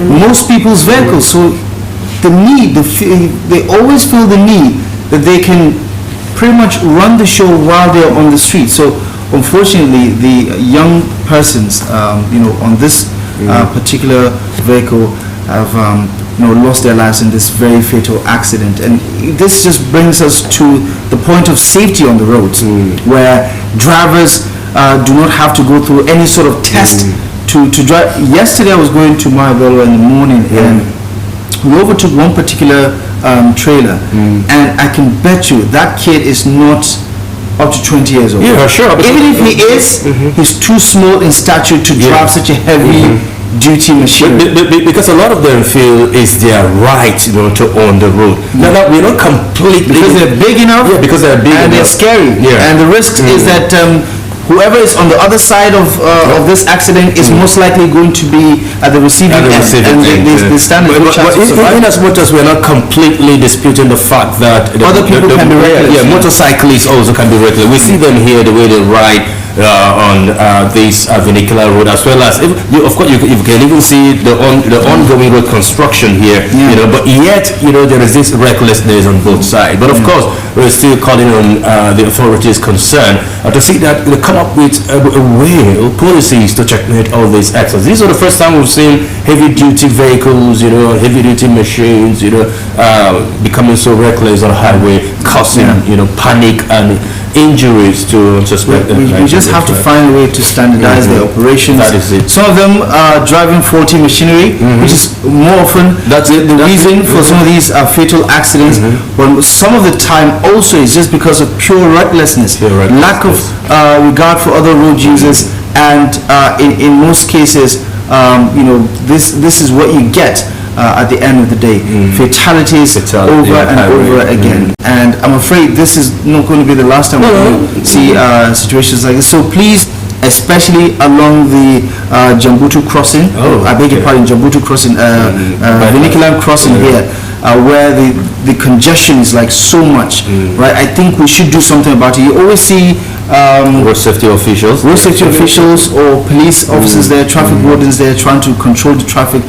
most people's vehicles. So they always feel the need that they can pretty much run the show while they're on the street. So unfortunately, the young persons, on this particular vehicle have lost their lives in this very fatal accident. And this just brings us to the point of safety on the roads, where drivers do not have to go through any sort of test to drive. Yesterday I was going to Marbella in the morning, and we overtook one particular trailer, and I can bet you that kid is not up to 20 years old. Yeah, sure. Even if he is, he's too small in stature to drive such a heavy duty machine. Because a lot of them feel it's their right, to own the road. Now that we're not completely, because they're big enough. Yeah, because they're big and enough. they're scary. Yeah. And the risk is that whoever is on the other side of this accident is most likely going to be at the receiving end. And they stand a good chance of surviving. In as much as we're not completely disputing the fact that other people can be reckless. Yeah, motorcyclists also can be reckless. We see them here, the way they ride on this vernacular road, as well as of course you can even see the ongoing road construction here. But yet there is this recklessness on both sides. But of course we're still calling on the authorities concerned to see that they come up with a way or policies to checkmate all these accidents. This is the first time we've seen heavy duty vehicles, heavy duty machines, becoming so reckless on the highway, causing panic and injuries to suspected. We just have to find a way to standardize the operations. That is it. Some of them are driving faulty machinery, which is more often the reason for some of these fatal accidents. But some of the time also is just because of pure recklessness, lack of regard for other road users, and in most cases, this is what you get. At the end of the day, fatalities over and over again. And I'm afraid this is not going to be the last time we're going to see situations like this. So please, especially along the Jambutu crossing, I beg your pardon, Jambutu crossing, vernacular crossing here, where the congestion is like so much, right? I think we should do something about it. You always see road safety officials or police officers there, traffic wardens there trying to control the traffic.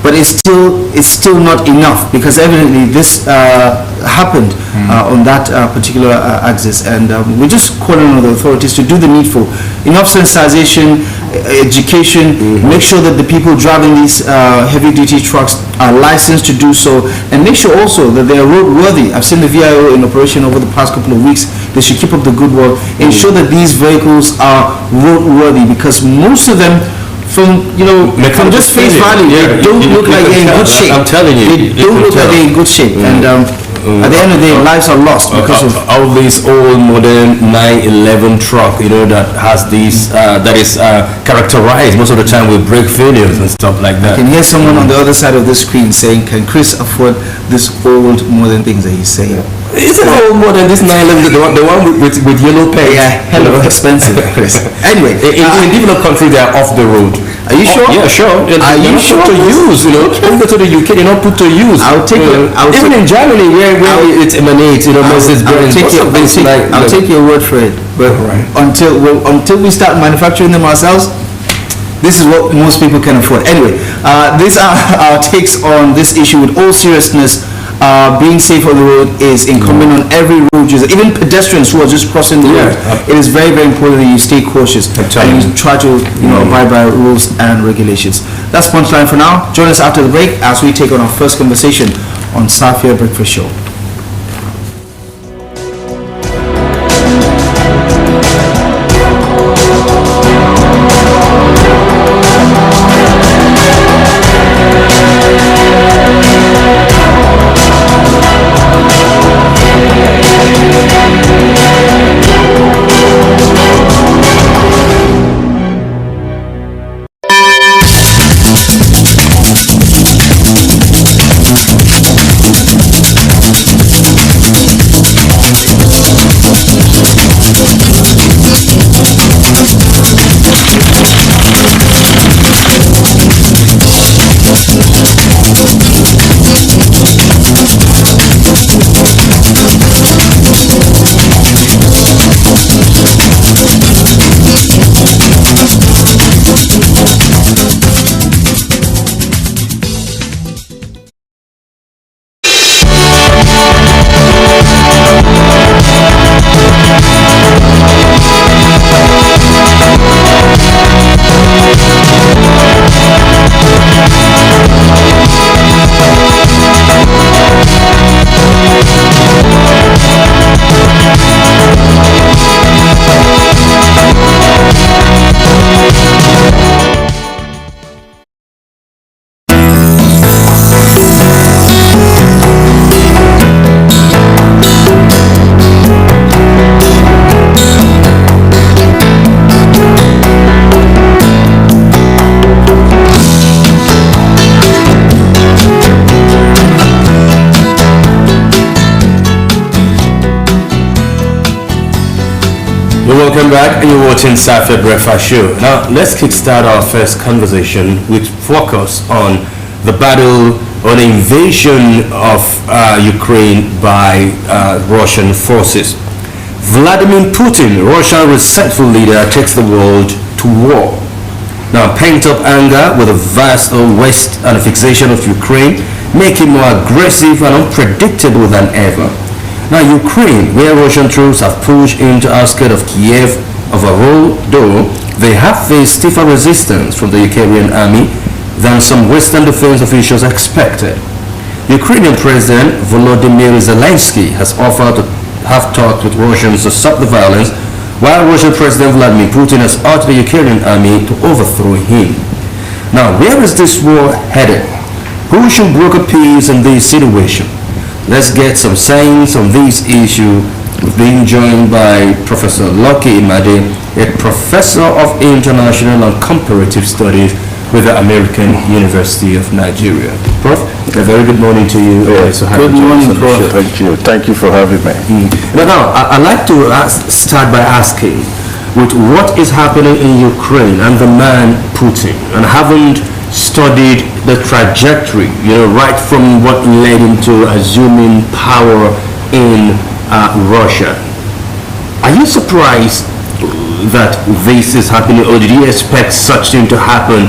But it's still not enough, because evidently this happened on that particular axis, and we're just calling on the authorities to do the needful. Enough sensitization, education, make sure that the people driving these heavy duty trucks are licensed to do so, and make sure also that they are roadworthy. I've seen the VIO in operation over the past couple of weeks. They should keep up the good work, ensure that these vehicles are roadworthy, because most of them, from just face value, they don't look like they're in good shape. I'm telling you, they don't look like they're in good shape, and at the end of the day, lives are lost because of all this old modern 911 truck, that has these that is characterized most of the time with brake failures and stuff like that. I can hear someone on the other side of the screen saying, "Can Chris afford this old modern things that he's saying?" Is it old modern, this 911, the one with yellow paint? Yeah, hell of expensive, Chris. Anyway, in developed countries they are off the road. Are you sure? Yeah, sure. Are you sure? Put to use, When you go to the UK, they're not put to use. Even in Germany, where it emanates, I'll take your word for it. But until we start manufacturing them ourselves, this is what most people can afford. Anyway, these are our takes on this issue. With all seriousness, being safe on the road is incumbent on every road user, even pedestrians who are just crossing the road. It is very, very important that you stay cautious and you try to abide by rules and regulations. That's Punchline for now. Join us after the break as we take on our first conversation on Safia Breakfast Show. Welcome back. You're watching Safed Breakfast Show. Now, let's kickstart our first conversation with focus on the battle or the invasion of Ukraine by Russian forces. Vladimir Putin, Russia's resentful leader, takes the world to war. Now, pent-up anger with the vast West and a fixation of Ukraine make him more aggressive and unpredictable than ever. Now, Ukraine, where Russian troops have pushed into outskirts of Kiev overall, though they have faced stiffer resistance from the Ukrainian army than some Western defense officials expected. Ukrainian President Volodymyr Zelensky has offered to have talked with Russians to stop the violence, while Russian President Vladimir Putin has urged the Ukrainian army to overthrow him. Now, where is this war headed? Who should broker peace in this situation? Let's get some signs on this issue. We've been joined by Professor Lucky Imade, a professor of international and comparative studies with the American University of Nigeria. Prof, a very good morning to you. Good morning, Prof. Thank you for having me. Now, I'd like to start by asking, with what is happening in Ukraine and the man Putin, and haven't studied the trajectory, right from what led him to assuming power in Russia. Are you surprised that this is happening, or did you expect such thing to happen,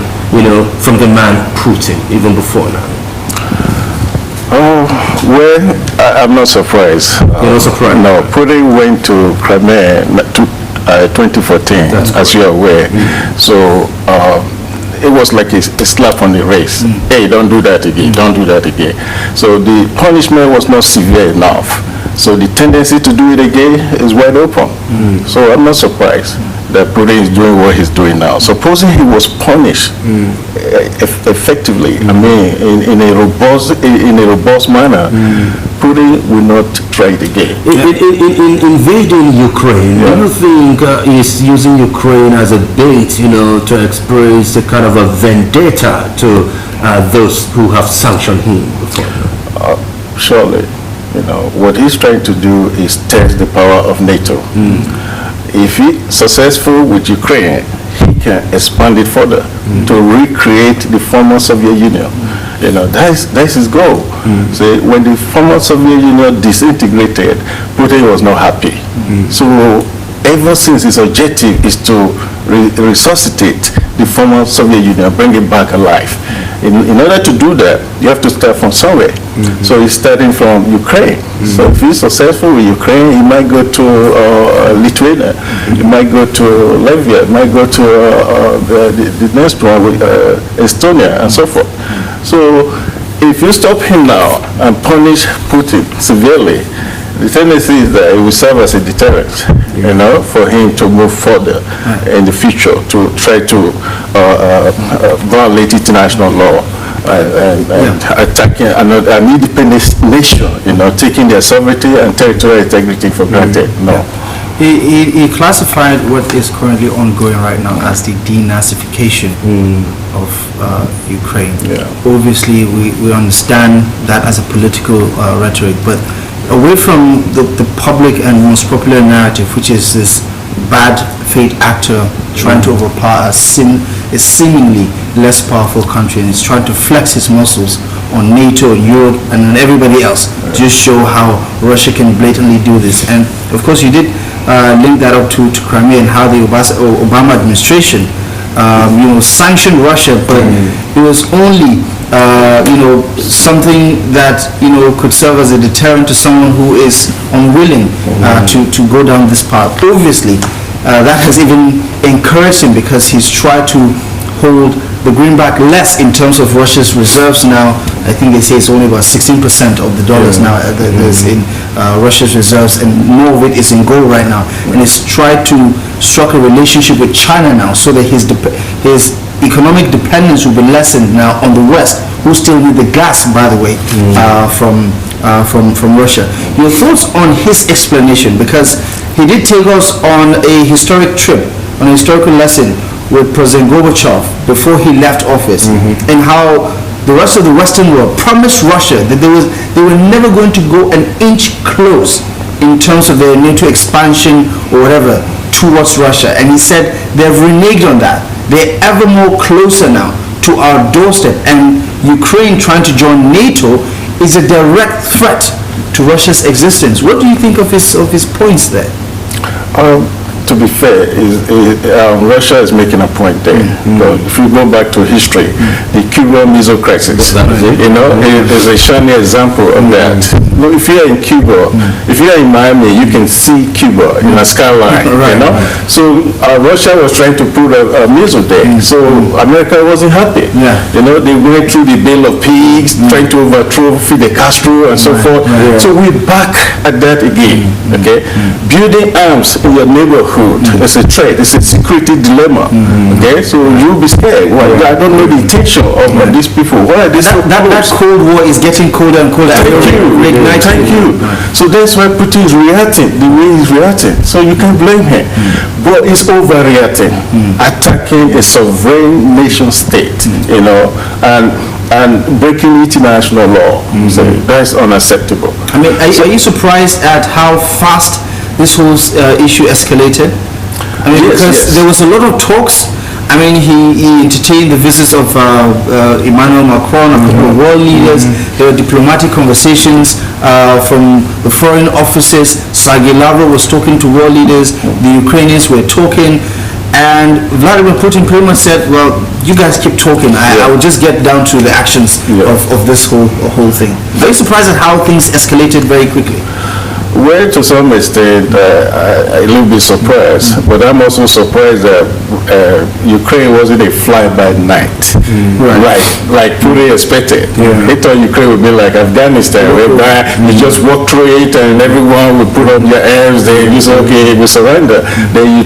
from the man Putin, even before now? Well, I'm not surprised. You're not surprised? No, Putin went to Crimea 2014, as you're aware. So, it was like a slap on the wrist. Hey, don't do that again, don't do that again. So the punishment was not severe enough. So the tendency to do it again is wide open. So I'm not surprised that Putin is doing what he's doing now. Supposing he was punished effectively, I mean, in a robust manner, Putin will not try it again. In invading Ukraine, do you think he's using Ukraine as a bait, to express a kind of a vendetta to those who have sanctioned him before? Surely. What he's trying to do is test the power of NATO. If he's successful with Ukraine, he can expand it further to recreate the former Soviet Union. That's his goal. So when the former Soviet Union disintegrated, Putin was not happy. So ever since his objective is to resuscitate the former Soviet Union, bring it back alive. In order to do that, you have to start from somewhere. So he's starting from Ukraine. So if he's successful with Ukraine, he might go to Lithuania, he might go to Latvia, he might go to the next one with Estonia and so forth. So if you stop him now and punish Putin severely, the tendency is that it will serve as a deterrent, for him to move further in the future to try to violate international law and attacking an independent nation, taking their sovereignty and territorial integrity for granted. No. He classified what is currently ongoing right now as the denazification of Ukraine. Obviously, we understand that as a political rhetoric, but away from the public and most popular narrative, which is this bad faith actor trying to overpower a seemingly less powerful country, and is trying to flex his muscles on NATO, Europe, and on everybody else, just show how Russia can blatantly do this. And of course, you did link that up to Crimea and how the Obama administration sanctioned Russia, but it was only something that could serve as a deterrent to someone who is unwilling to go down this path. Obviously, that has even encouraged him, because he's tried to hold the greenback less in terms of Russia's reserves now. I think they say it's only about 16% of the dollars now that is in Russia's reserves, and more of it is in gold right now. And he's tried to struck a relationship with China now, so that his economic dependence will be lessened now on the West, who still need the gas, by the way, from Russia. Your thoughts on his explanation, because he did take us on a historic trip, on a historical lesson with President Gorbachev before he left office, and how the rest of the Western world promised Russia that they were never going to go an inch close in terms of their NATO expansion or whatever towards Russia, and he said they've reneged on that. They're ever more closer now to our doorstep, and Ukraine trying to join NATO is a direct threat to Russia's existence. What do you think of his points there? To be fair, Russia is making a point there. If you go back to history, the Cuban Missile Crisis, is a shining example of that. If you're in Cuba, if you're in Miami, you can see Cuba in a skyline, So Russia was trying to put a missile there, so America wasn't happy. They went through the Bill of Peace, trying to overthrow Fidel Castro and so forth. So we're back at that again, Building arms in your neighborhood is a threat, it's a security dilemma, so you'll be scared. Well, I don't know the intention of these people. Why are they so that Cold War is getting colder and colder. Thank you. So that's why Putin is reacting the way he's reacting. So you can't blame him. But it's overreacting, attacking a sovereign nation state, and breaking international law. So that's unacceptable. I mean, are you surprised at how fast this whole issue escalated? I mean, because there was a lot of talks. I mean, he entertained the visits of Emmanuel Macron, a couple of world leaders. There were diplomatic conversations from the foreign offices. Sergei Lavrov was talking to world leaders. The Ukrainians were talking. And Vladimir Putin pretty much said, well, you guys keep talking. I will just get down to the actions of this whole thing. Are you surprised at how things escalated very quickly? Well, to some extent, a little bit surprised, but I'm also surprised that Ukraine wasn't a fly-by-night, like Putin expected. He thought Ukraine would be like Afghanistan, whereby you just walk through it and everyone would put up your arms, then you say, okay, we surrender. Then you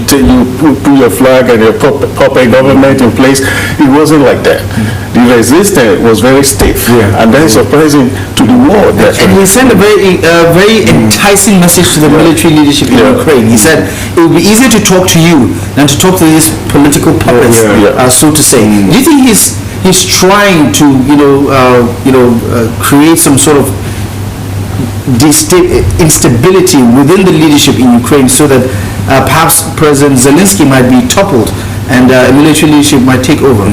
put your flag and your puppet government in place. It wasn't like that. The resistance was very stiff, and that's surprising to the world. And he sent a very enticing message to the military leadership in Ukraine. He said it would be easier to talk to you than to talk to these political puppets, so to say. Do you think he's trying to create some sort of instability within the leadership in Ukraine, so that perhaps President Zelensky might be toppled and military leadership might take over?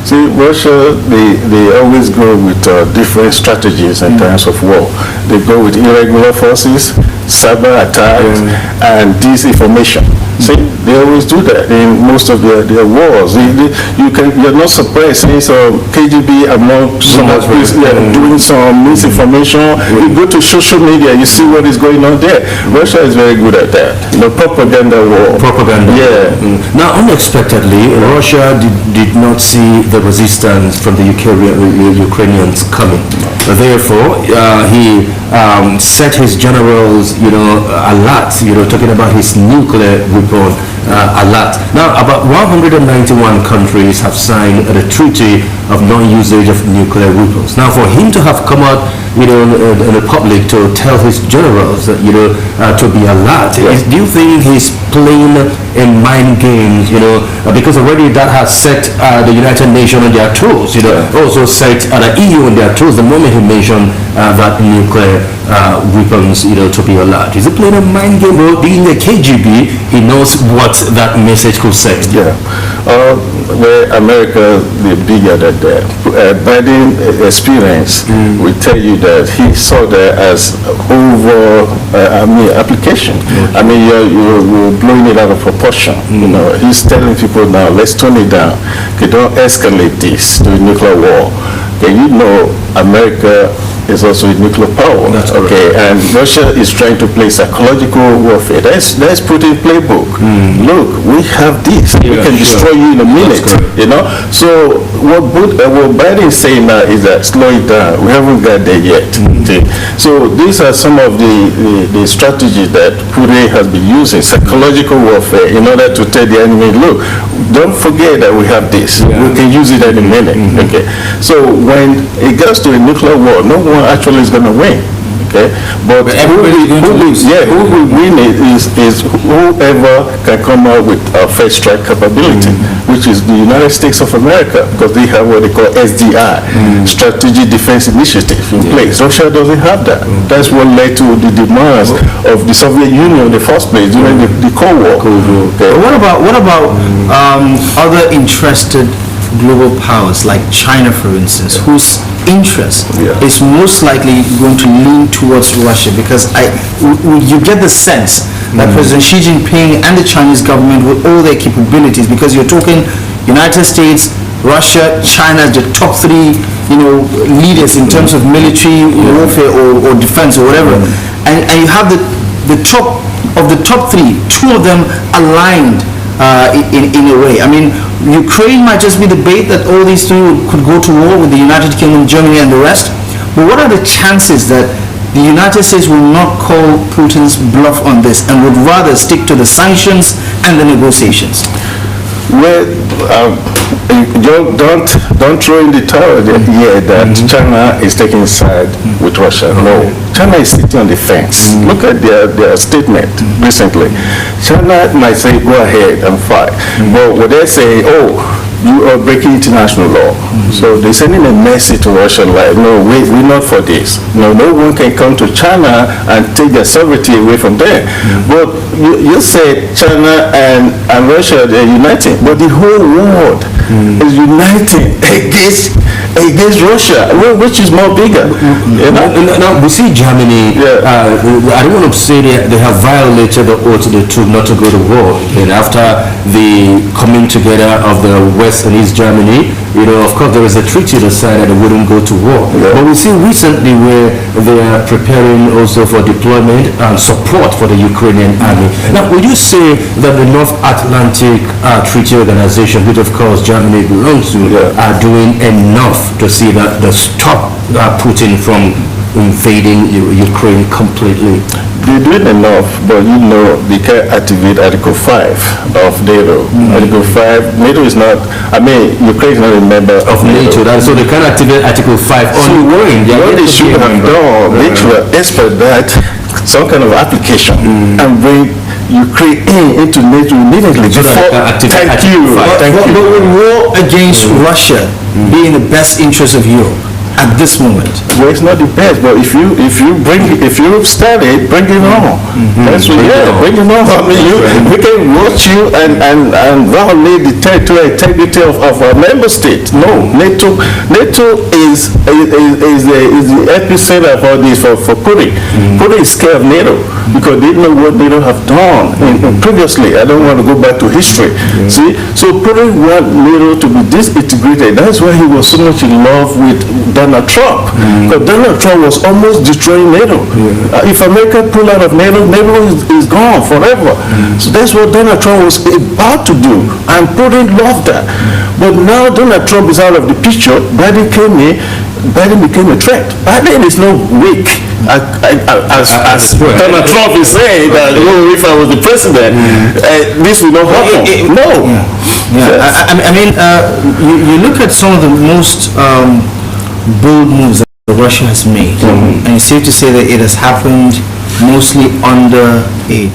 See, Russia, they always go with different strategies in terms of war. They go with irregular forces, cyber attacks, and disinformation. See, they always do that in most of their wars. You're not surprised seeing some KGB among some doing some misinformation. You go to social media, you see what is going on there. Russia is very good at that. Propaganda war. Now, unexpectedly, Russia did not see the resistance from the Ukrainians coming. Therefore, he set his generals, alert, talking about his nuclear weapon alert. Now, about 191 countries have signed the Treaty of Non-Usage of Nuclear Weapons. Now, for him to have come out, in the public to tell his generals that, to be alert, do you think he's playing in mind games, because already that has set the United Nations on their toes, also set the EU on their toes the moment he mentioned that nuclear weapons, to be alert. Is he playing a mind game? Well, being a KGB, he knows what that message could say. Where America, they're bigger than that. Biden experience will tell you that he saw that as application. I mean, you're blowing it out of proportion. He's telling people now, let's tone it down. Okay, don't escalate this to a nuclear war. Okay, America is also a nuclear power. And Russia is trying to play psychological warfare. Let's put in playbook. Look, we have this. We can destroy you in a minute. So what Biden is saying now is that slow it down. We haven't got there yet. So these are some of the strategies that Putin has been using, psychological warfare, in order to tell the enemy, look, don't forget that we have this. We can use it any minute. So when it gets to a nuclear war, no one actually is going to win. Okay, but everybody's going to lose. who will win it is whoever can come out with a first strike capability, which is the United States of America, because they have what they call SDI, Strategic Defense Initiative in place. Russia doesn't have that. That's what led to the demise of the Soviet Union in the first place during the Cold War. Okay. But what about other interested global powers like China, for instance, whose interest is most likely going to lean towards Russia? Because you get the sense that President Xi Jinping and the Chinese government, with all their capabilities, because you're talking United States, Russia, China, the top three, leaders in terms of military warfare or defense or whatever, and you have the top of the top three, two of them aligned in a way. I mean, Ukraine might just be the bait that all these three could go to war with the United Kingdom, Germany, and the rest. But what are the chances that the United States will not call Putin's bluff on this and would rather stick to the sanctions and the negotiations? Well, don't throw in the towel here that China is taking side with Russia. No, China is sitting on the fence. Look at their statement recently. China might say, go ahead and fight. But when they say, oh, you are breaking international law. So they're sending a message to Russia like, no, we're not for this. No one can come to China and take their sovereignty away from them. But you say China and Russia, they're uniting, but the whole world is uniting against Russia, which is more bigger. Now, we see Germany, I don't want to say they have violated the oath they took not to go to war. And after the coming together of the West and East Germany, of course there is a treaty that said that they wouldn't go to war. But we see recently where they are preparing also for deployment and support for the Ukrainian army. Now, would you say that the North Atlantic Treaty Organization, which of course Germany belongs to, are doing enough to see that they stop Putin from invading Ukraine completely? They're doing enough, but they can't activate Article 5 of NATO. Article 5, NATO is not, Ukraine is not a member of NATO. So they can't activate Article 5 on Ukraine. What they should have done, they should expedite some kind of application and bring Ukraine into NATO immediately. Thank you. But will war against Russia be in the best interest of Europe at this moment? Well, it's not the best, but if you start it, bring it on. That's what, bring it on. We can watch you and violate the territorial integrity of our member state. No, NATO is the epicenter of all this for Putin. Putin is scared of NATO because they know what NATO have done previously. I don't want to go back to history. See, so Putin want NATO to be disintegrated. That's why he was so much in love with Donald Trump. Because Donald Trump was almost destroying NATO. If America pull out of NATO, NATO is gone forever. So that's what Donald Trump was about to do. And Putin loved that. But now Donald Trump is out of the picture. Biden came in. Biden became a threat. Biden is no weak. As Donald Trump is saying that, if I was the president, this would not happen. No. You look at some of the most bold moves that Russia has made, and it's safe to say that it has happened mostly under a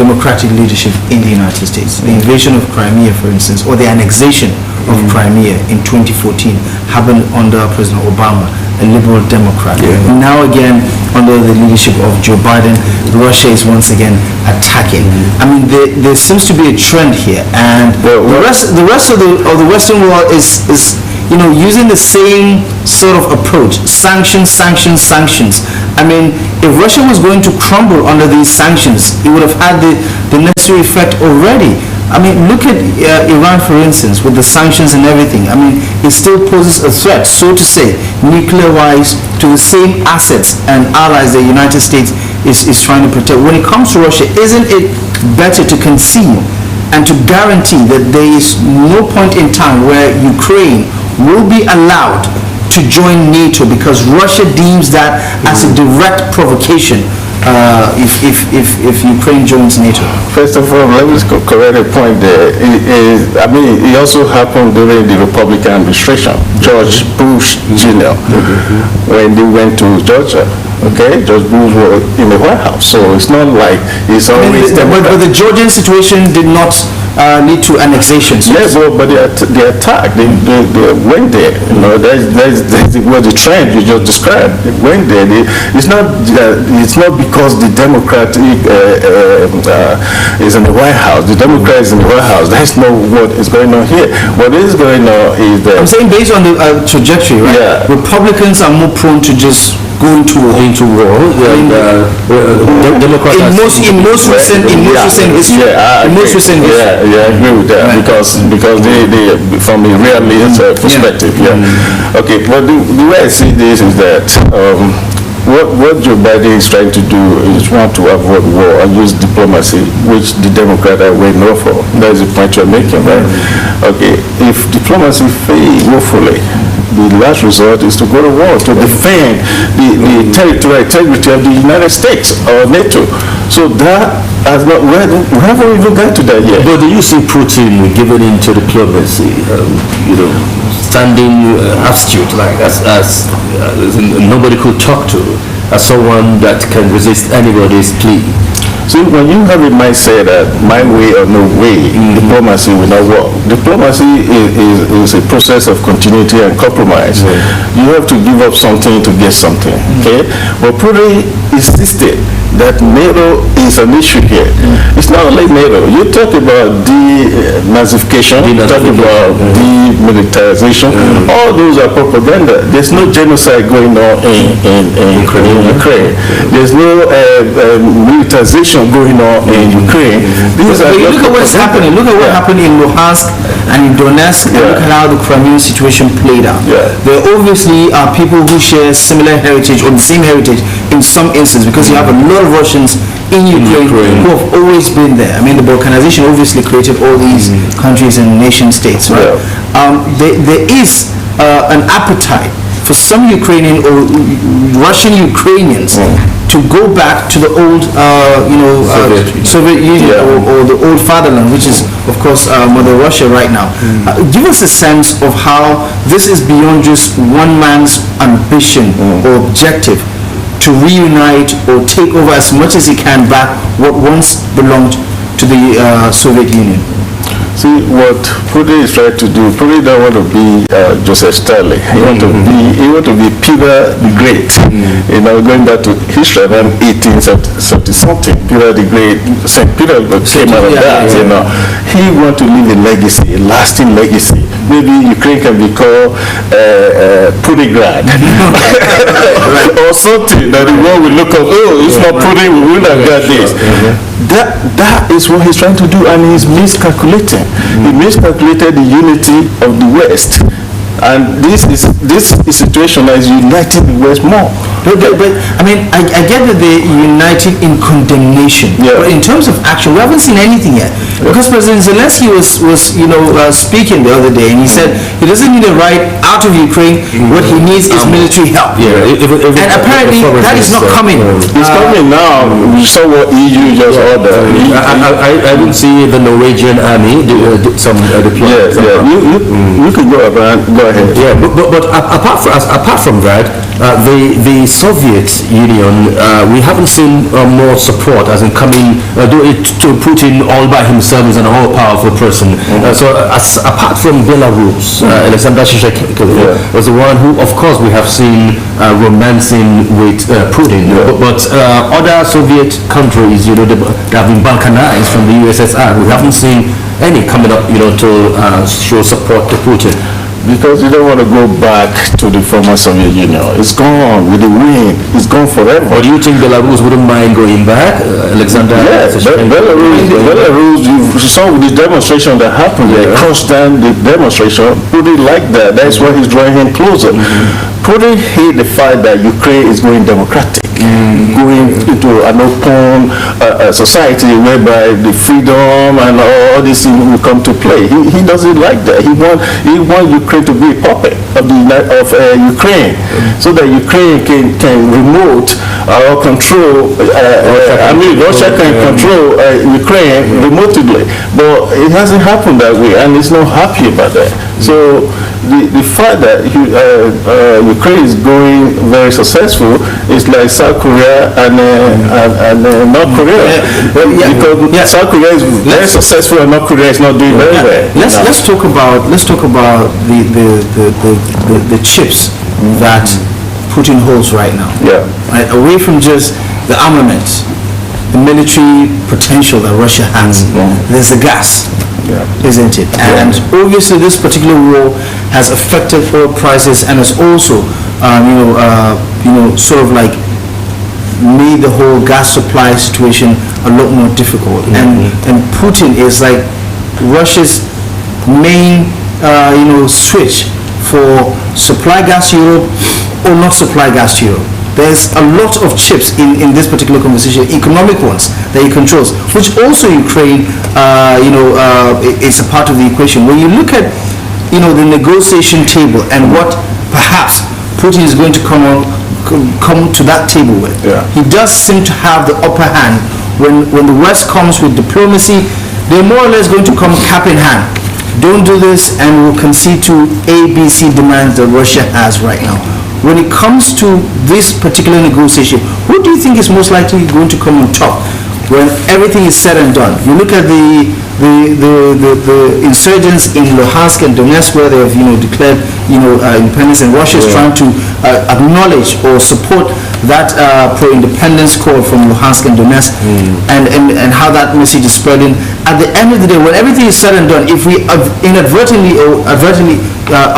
democratic leadership in the United States. The invasion of Crimea, for instance, or the annexation of Crimea in 2014 happened under President Obama, a liberal Democrat. Now again, under the leadership of Joe Biden, Russia is once again attacking. There seems to be a trend here, and the rest of the Western world is using the same sort of approach. Sanctions. If Russia was going to crumble under these sanctions, it would have had the necessary effect already. Look at Iran, for instance, with the sanctions and everything. It still poses a threat, so to say, nuclear-wise, to the same assets and allies the United States is trying to protect. When it comes to Russia, isn't it better to concede and to guarantee that there is no point in time where Ukraine will be allowed to join NATO, because Russia deems that as a direct provocation if Ukraine joins NATO? First of all, let me correct a point there. It also happened during the Republican administration, George Bush Jr., when they went to Georgia. Okay, George Bush was in the White House, so it's not like it's always. But the Georgian situation did not lead to annexation. Yes, but they attacked. They went there. You know, that's the trend you just described. They went there. It's not because the Democrat is in the White House. The Democrat is in the White House. That's not what is going on here. What is going on is that I'm saying based on the trajectory, right? Yeah. Republicans are more prone to just go into war. Democrats in most recent history. Yeah, I agree with that. Right. Because they from a realist perspective. Yeah. Okay, but the way I see this is that what Joe Biden is trying to do is want to avoid war and use diplomacy, which the Democrats are way known for. That is the point you're making, right? Okay, if diplomacy fails woefully, the last resort is to go to war to defend the territorial integrity of the United States or NATO. So that has not, we haven't even got to that yet. But do you see Putin giving into diplomacy, standing astute, like as nobody could talk to, as someone that can resist anybody's plea? See, when you have a mindset that my way or no way, diplomacy will not work. Diplomacy is a process of continuity and compromise. You have to give up something to get something, okay? But Putin insisted that NATO is an issue here. It's not only NATO. You talk about de-Nazification, you talk about demilitarization, all those are propaganda. There's no genocide going on in Ukraine. There's no militarization going on in Ukraine. Look at what's happening. Look at what happened in Luhansk and in Donetsk, and look at how the Crimean situation played out. There obviously are people who share similar heritage or the same heritage in some instances, because you have a lot of Russians in Ukraine who have always been there. I mean, the Balkanization obviously created all these countries and nation states, right? There is an appetite for some Ukrainian or Russian Ukrainians to go back to the old, Soviet Union or the old fatherland, which is, of course, Mother Russia right now. Give us a sense of how this is beyond just one man's ambition or objective to reunite or take over as much as he can back what once belonged to the Soviet Union. See, what Putin is trying to do, Putin don't want to be Joseph Stalin. He want to be Peter the Great. Going back to history, around 1870-something, Peter the Great, St. Peter came out of that, He want to leave a legacy, a lasting legacy. Maybe Ukraine can be called Putigrad. Or something that the world will look up, it's not Putin, we wouldn't have got this. That is what he's trying to do, and he's miscalculating. He miscalculated the unity of the West. And this situation is uniting the West more. But I mean, I get that they're united in condemnation. But in terms of action, we haven't seen anything yet. Because President Zelensky was speaking the other day, and he said he doesn't need a right out of Ukraine. What he needs is military help. And apparently that is not coming. It's coming now. We saw what EU just ordered. I didn't see the Norwegian army do some deployment. You could go ahead. Yeah, but apart from that, the Soviet Union, we haven't seen more support, as in coming do it to Putin all by himself as an all-powerful person. So apart from Belarus, Alexander Shishkin was the one who, of course, we have seen romancing with Putin. But other Soviet countries, they have been balkanized from the USSR. We haven't seen any coming up, to show support to Putin. Because you don't want to go back to the former Soviet Union. It's gone with the wind. It's gone forever. Or do you think Belarus wouldn't mind going back, Alexander? Yes, Belarus, you saw the demonstration that happened there, crushed down the demonstration. Putin liked that. That's why he's drawing him closer. Putin hate the fact that Ukraine is going democratic, going into an open society whereby the freedom and all these things will come to play. He doesn't like that. He want Ukraine to be a puppet of Ukraine, so that Ukraine can remote or control. Russia can control Ukraine remotely, but it hasn't happened that way, and he's not happy about that. So the fact that Ukraine is going very successful is like South Korea and North Korea. Because South Korea is very successful and North Korea is not doing very well. Let's talk about the chips that Putin holds right now. Yeah. Right, away from just the armaments, the military potential that Russia has. There's the gas. Isn't it? And obviously this particular war has affected oil prices and has also sort of like made the whole gas supply situation a lot more difficult. And Putin is like Russia's main switch for supply gas to Europe or not supply gas to Europe. There's a lot of chips in this particular conversation, economic ones that he controls, which also Ukraine, is a part of the equation. When you look at, the negotiation table and what perhaps Putin is going to come to that table with, he does seem to have the upper hand. When the West comes with diplomacy, they're more or less going to come cap in hand. Don't do this, and we'll concede to ABC demands that Russia has right now. When it comes to this particular negotiation, who do you think is most likely going to come on top when everything is said and done? You look at the insurgents in Luhansk and Donetsk, where they have declared independence, and Russia is trying to acknowledge or support that pro-independence call from Luhansk and Donetsk, and how that message is spreading. At the end of the day, when everything is said and done, if we inadvertently or advertently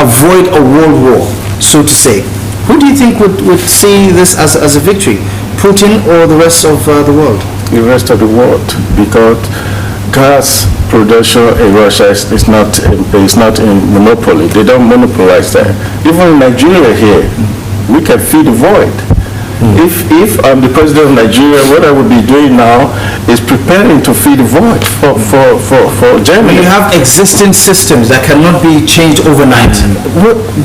avoid a world war, so to say, who do you think would see this as a victory? Putin or the rest of the world? The rest of the world, because gas production in Russia is not a monopoly. They don't monopolize that. Even in Nigeria here, we can fill the void. If I'm the president of Nigeria, what I would be doing now is preparing to fill the void for Germany. You have existing systems that cannot be changed overnight.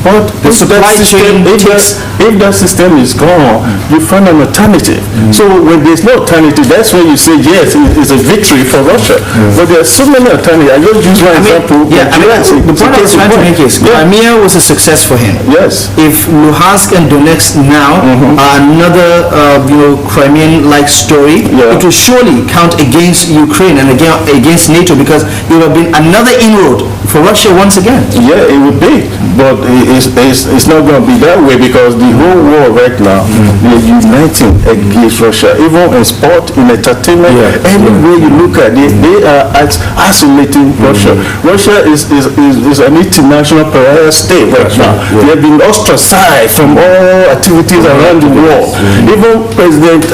But the supply chain if that system is gone, you find an alternative. So when there's no alternative, that's when you say yes, it's a victory for Russia. But there are so many alternatives. I just use one example. The point I was trying to make is Crimea was a success for him. Yes. If Luhansk and Donetsk now are another Crimean-like story, it will surely count against Ukraine and against NATO, because it would have been another inroad for Russia once again. Yeah, it would be, but it's not going to be that way, because the whole world right now, they're uniting against Russia, even in sport, in entertainment, anywhere you look at it, they are isolating Russia. Russia is an international pariah state right now. They have been ostracized from all activities around the world. Even President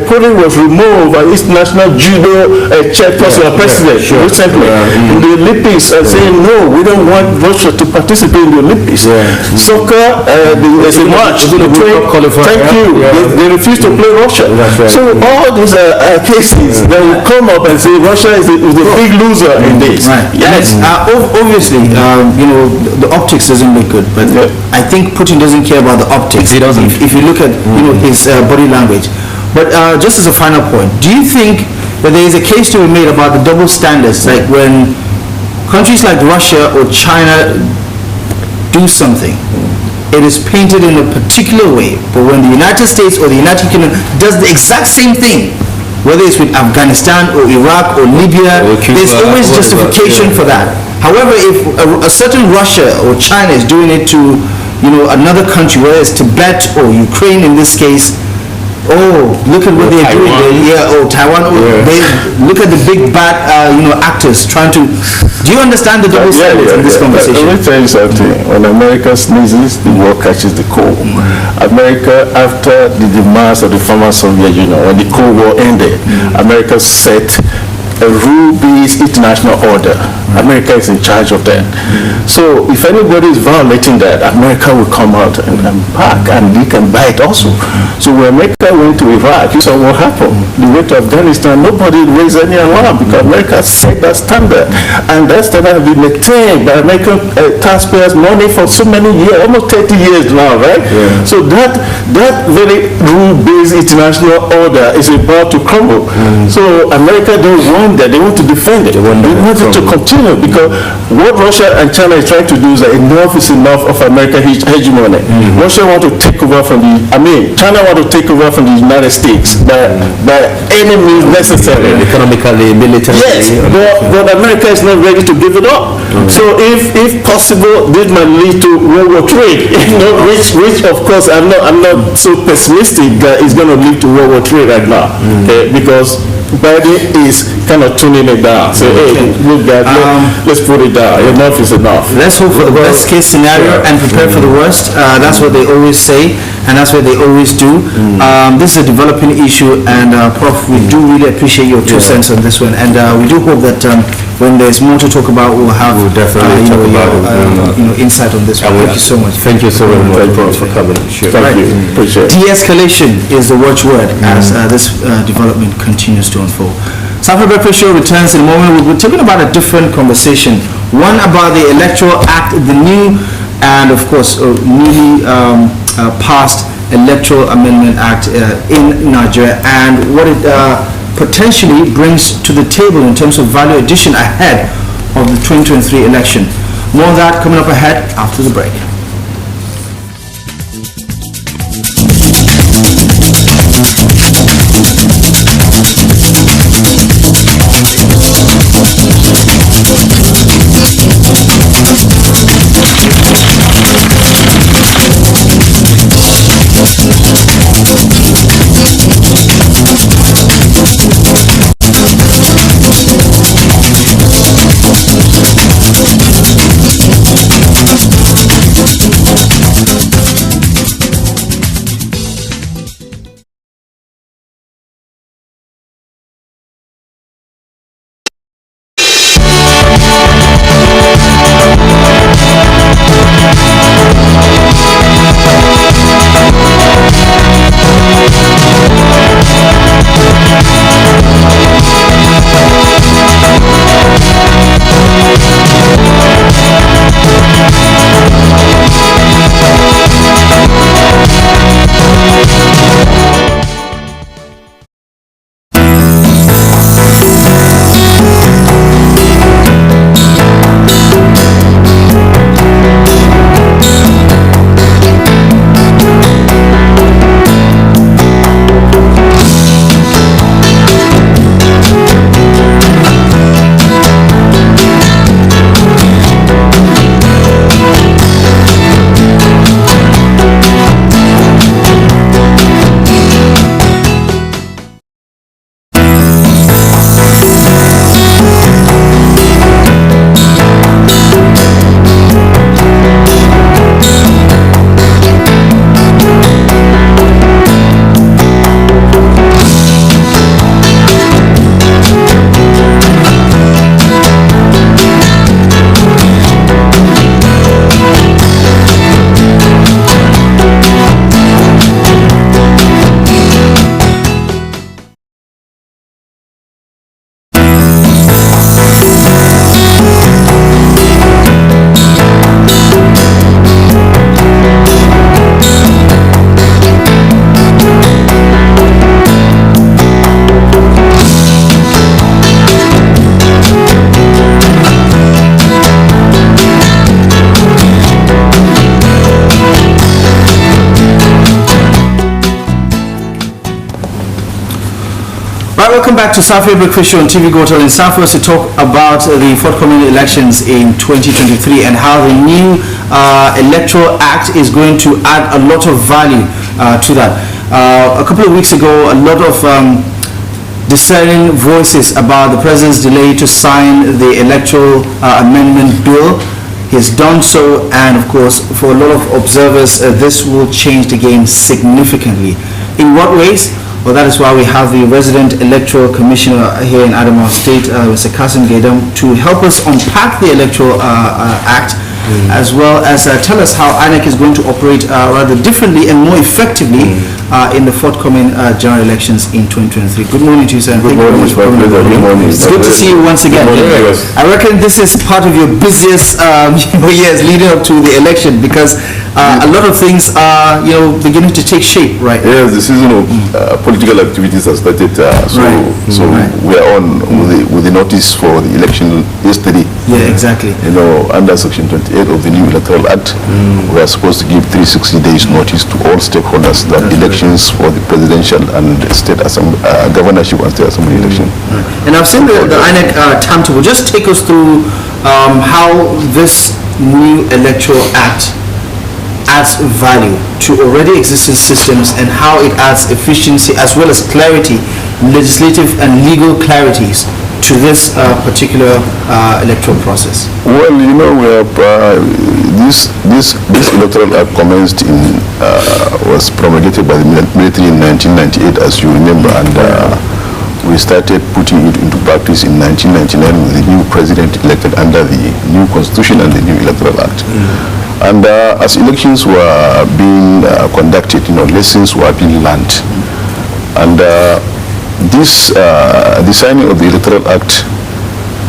Putin was removed by international judo chairperson president recently in the Olympics, saying no, we don't want Russia to participate in the Olympics. Soccer, there's a match. Thank you. They refuse to play Russia. So all these cases that will come up and say Russia is the big loser in this. Yes. Obviously, the optics doesn't look good, but I think Putin doesn't care about the optics. He doesn't. If you look at his body language. But just as a final point, do you think that there is a case to be made about the double standards, like when countries like Russia or China do something, it is painted in a particular way, but when the United States or the United Kingdom does the exact same thing, whether it's with Afghanistan or Iraq or Libya, there's always justification for that. However, if a certain Russia or China is doing it to another country, whether it's Tibet or Ukraine in this case, look at what they're doing. Taiwan. They look at the big bad, actors trying to. Do you understand the double standards in this conversation? Let me tell you something. When America sneezes, the world catches the cold. America, after the demise of the former Soviet Union, when the Cold War ended, America set a rule-based international order. America is in charge of that. So if anybody is violating that, America will come out and back, and they can buy it also. So when America went to Iraq, you saw what happened. They went to Afghanistan, nobody raised any alarm, because America set that standard. And that standard has been maintained by American taxpayers' money for so many years, almost 30 years now, right? So that very rule-based international order is about to crumble. So America don't want going there, they want to defend it. They want it to continue because what Russia and China is trying to do is that enough is enough of American hegemony. Russia want to take over from China want to take over from the United States by any means necessary. Economically, militarily. Yes, but America is not ready to give it up. So if possible, this might lead to World War III, which of course I'm not so pessimistic that it's going to lead to World War III right now, because Biden is kind of tuning it down. So hey, look guys, let's put it down. Enough is enough. Let's hope for the best case scenario and prepare for the worst. That's what they always say, and that's what they always do. This is a developing issue, and Prof, we do really appreciate your 2 cents on this one, and we do hope that when there's more to talk about, we'll definitely talk about insight on this one. Thank you so much. Thank you so much, Prof, for coming. Sure. Thank you. Appreciate it. De-escalation is the watchword as this development continues to unfold. Southern Breakfast Show returns in a moment. We'll be talking about a different conversation. One about the Electoral Act, the new and of course newly passed Electoral Amendment Act in Nigeria, and what it potentially brings to the table in terms of value addition ahead of the 2023 election. More of that coming up ahead after the break. Welcome back to South Breakfast Show on TV Gotel in Southwest to talk about the forthcoming elections in 2023 and how the new Electoral Act is going to add a lot of value to that. A couple of weeks ago, a lot of discerning voices about the president's delay to sign the Electoral Amendment Bill. He's done so, and of course, for a lot of observers, this will change the game significantly. In what ways? Well, that is why we have the resident electoral commissioner here in Adamawa State, Mr. Kasim Gaidam, to help us unpack the Electoral Act, as well as tell us how INEC is going to operate rather differently and more effectively in the forthcoming general elections in 2023. Good morning to you, sir. Thank you very much for coming. Good morning. It's good to see you once again. I reckon this is part of your busiest years leading up to the election, because a lot of things are, beginning to take shape, right? Yes, the season of political activities has started. We are on with the notice for the election yesterday. Yeah, exactly. Under Section 28 of the new Electoral Act, we are supposed to give 360 days notice to all stakeholders that elections for the presidential and state governorship and state assembly election. And I've seen the INEC timetable. Just take us through how this new Electoral Act adds value to already existing systems and how it adds efficiency as well as clarity, legislative and legal clarities to this particular electoral process. Well, we have this electoral act commenced was promulgated by the military in 1998, as you remember, and we started putting it into practice in 1999 with the new president elected under the new constitution and the new electoral act. And as elections were being conducted, lessons were being learned. And the signing of the electoral act,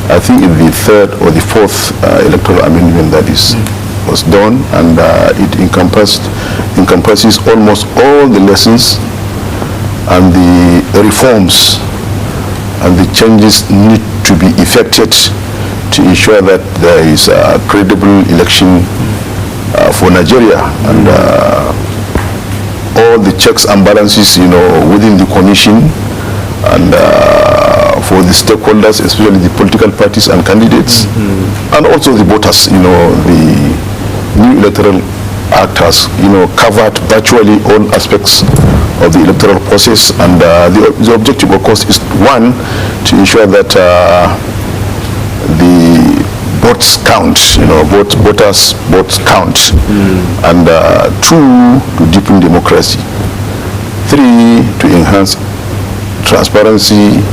I think in the third or the fourth electoral amendment that was done, and it encompasses almost all the lessons and the reforms and the changes need to be effected to ensure that there is a credible election for Nigeria, and all the checks and balances, within the commission, and for the stakeholders, especially the political parties and candidates, and also the voters. The new electoral act has, covered virtually all aspects of the electoral process, and the objective, of course, is one, to ensure that the votes count, voters' votes count, and two, to deepen democracy, three, to enhance transparency,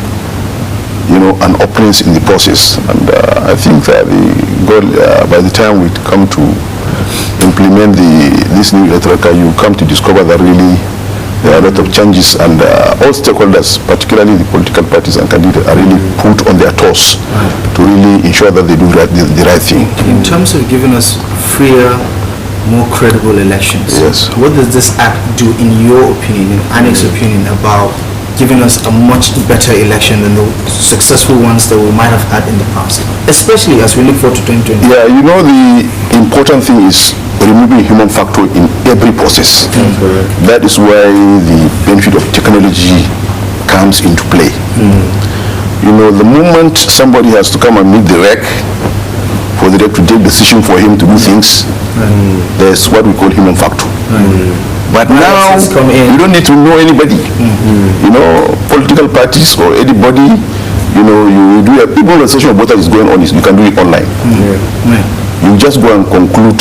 and openness in the process. And I think that the goal, by the time we come to implement this new electoral code, you come to discover that really there are a lot of changes, and all stakeholders, particularly the political parties and candidates, are really put on their toes to really ensure that they do the right thing. In terms of giving us freer, more credible elections, yes, what does this act do, in your opinion, in INEC's opinion, about giving us a much better election than the successful ones that we might have had in the past, especially as we look forward to 2020? Yeah, the important thing is removing human factor in every process. That is why the benefit of technology comes into play. The moment somebody has to come and meet the REC for the REC to take decision for him to do things, there's what we call human factor. But now, you don't need to know anybody. Political parties or anybody, you do even the session of voters is going on, you can do it online. You just go and conclude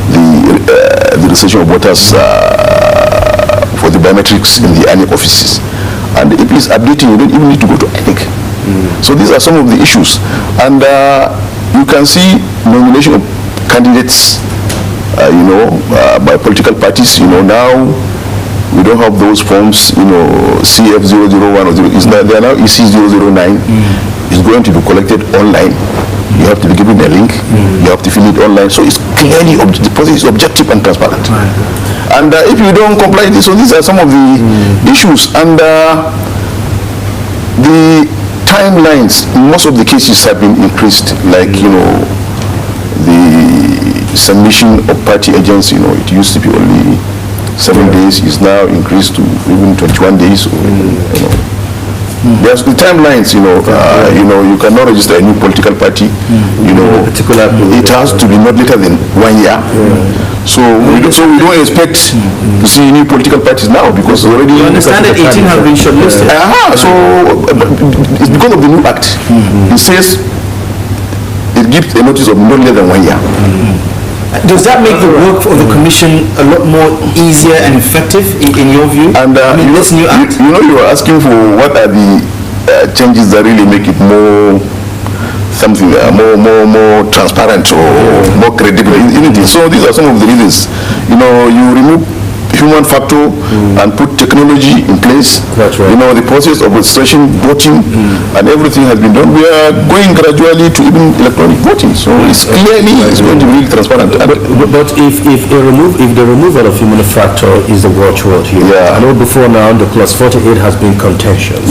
the session of voters for the biometrics in the INEC offices. And if it's updating, you don't even need to go to INEC. So these are some of the issues. And you can see nomination of candidates by political parties. Now we don't have those forms, CF001 or 0. They are now EC009. It's going to be collected online. You have to be given a link. You have to fill it online. So it's clearly, the process is objective and transparent. And if you don't comply with this, so these are some of the issues. And the timelines, in most of the cases, have been increased. Like, the submission of party agents, it used to be only 7 days, is now increased to even 21 days. There's the timelines, you cannot register a new political party, it has to be not later than 1 year. So we don't expect to see new political parties now, because already... You understand that 18 have been shortlisted. So it's because of the new act. It says it gives a notice of not less than 1 year. Does that make the work of the commission a lot more easier and effective in your view? And this new act? You are asking for what are the changes that really make it more something more transparent or more credible. So these are some of the reasons. You remove human factor and put technology in place. That's right. The process of registration, voting, and everything has been done. We are going gradually to even electronic voting. So it's clearly going to be really transparent. But if the removal of human factor is the watchword here, I know before now the clause 48 has been contentious,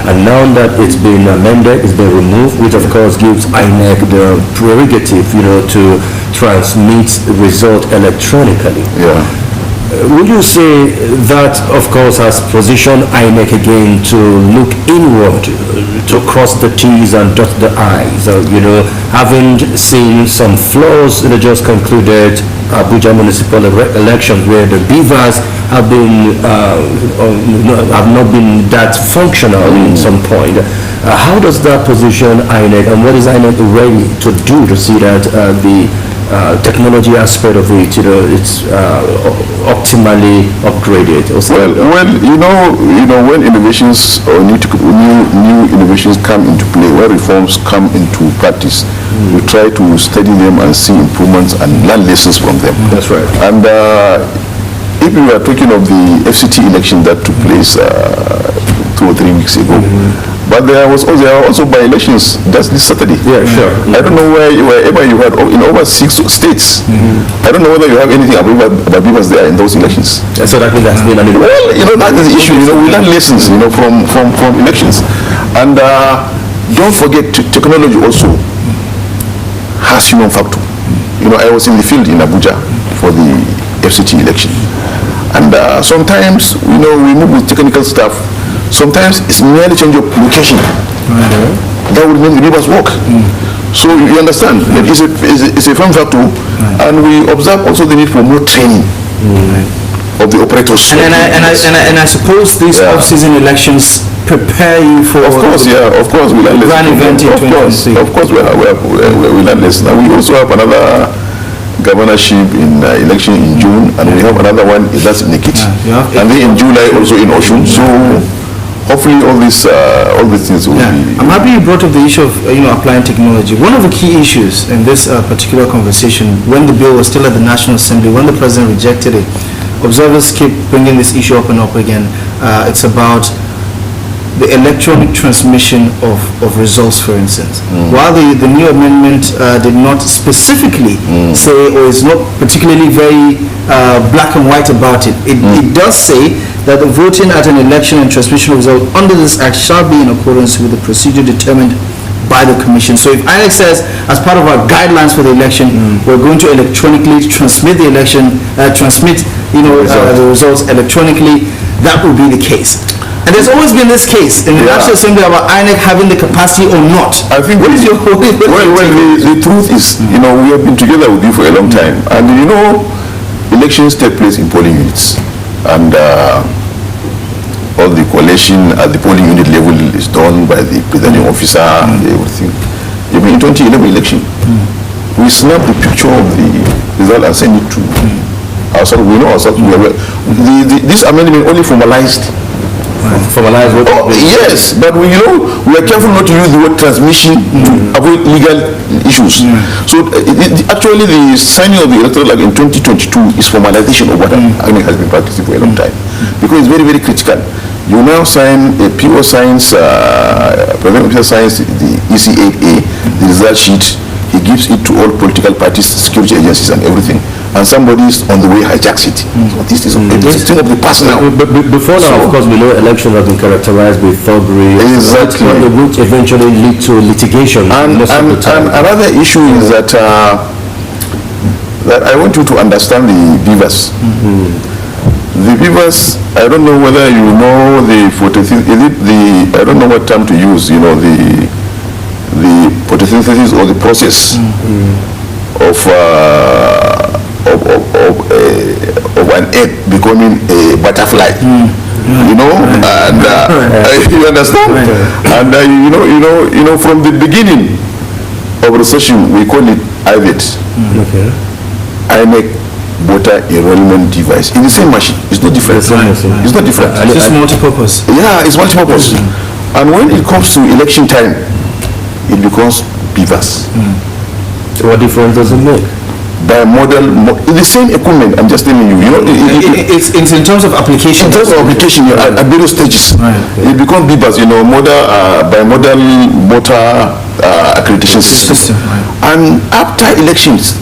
and now that it's been amended, it's been removed, which of course gives INEC the prerogative, to transmit result electronically. Would you say that, of course, has positioned INEC again to look inward, to cross the T's and dot the I's? Having seen some flaws in the just concluded Abuja municipal elections, where the beavers have not been that functional in some point. How does that position INEC, and what is INEC ready to do to see that the technology aspect of it, it's optimally upgraded? When innovations or new innovations come into play, when reforms come into practice, we try to study them and see improvements and learn lessons from them. That's right. And if we are talking of the FCT election that took place 2 or 3 weeks ago, but there are also by-elections just this Saturday. Yeah, sure. I don't know wherever you had in over 6 states. I don't know whether you have anything about beavers there in those elections. So that means that's been an Well, that is the issue. We learn lessons, from elections. And don't forget, technology also has human factor. I was in the field in Abuja for the FCT election. And sometimes, we move with technical staff. Sometimes it's merely change of location. That would make the beavers work. So you understand, it's a firm factor, and we observe also the need for more training of the operators. And I suppose these off-season elections prepare you for. Of course, we learn lessons. Grand event in 2026. Of course, we learn lessons. And we also have another governorship in election in June, and we have another one that's in Ekiti, and then in July also in Oshun. So hopefully all these things will be. I'm happy you brought up the issue of applying technology. One of the key issues in this particular conversation, when the bill was still at the National Assembly, when the president rejected it, observers keep bringing this issue up and up again. It's about the electronic transmission of results, for instance. While the new amendment did not specifically say, or is not particularly very black and white about it, it does say that the voting at an election and transmission of result under this act shall be in accordance with the procedure determined by the commission. So if INEC says, as part of our guidelines for the election, we're going to electronically transmit the election, the results electronically, that will be the case. And there's always been this case in the National Assembly about INEC having the capacity or not. I think what is your the truth is, we have been together with you for a long time, and elections take place in polling units, and all the collation at the polling unit level is done by the presiding officer and everything. Even in 2011 election, we snapped the picture of the result and sent it to ourselves. We know ourselves. This amendment only formalized yes, but we are careful not to use the word transmission to avoid legal issues. So actually the signing of the electoral act in 2022 is formalization of what INEC has been practicing for a long time, because it's very, very critical. You now sign, a PO signs, President Officer signs the EC8A, the result sheet. He gives it to all political parties, security agencies and everything, and somebody is on the way hijacks it. So this is a thing of the past now. But before now, of course, we know elections have been characterized with thuggery. Exactly. Which eventually lead to litigation. And another issue is that that I want you to understand the beavers. The beavers, I don't know whether you know the photosynthesis, I don't know what term to use, the photosynthesis or the process of an egg becoming a butterfly. And you understand? And from the beginning of recession, we call it IVET. INEC voter enrollment device. It's the same machine. It's not different. It's not different. It's just multi-purpose. Yeah, it's multi-purpose. And when it comes to election time, it becomes beavers. So what difference does it make? the same equipment. I'm just telling you. You know, it's in terms of application. In terms of application, at various stages, it becomes BIBAS. You know, bimodal motor accreditation system. And after elections,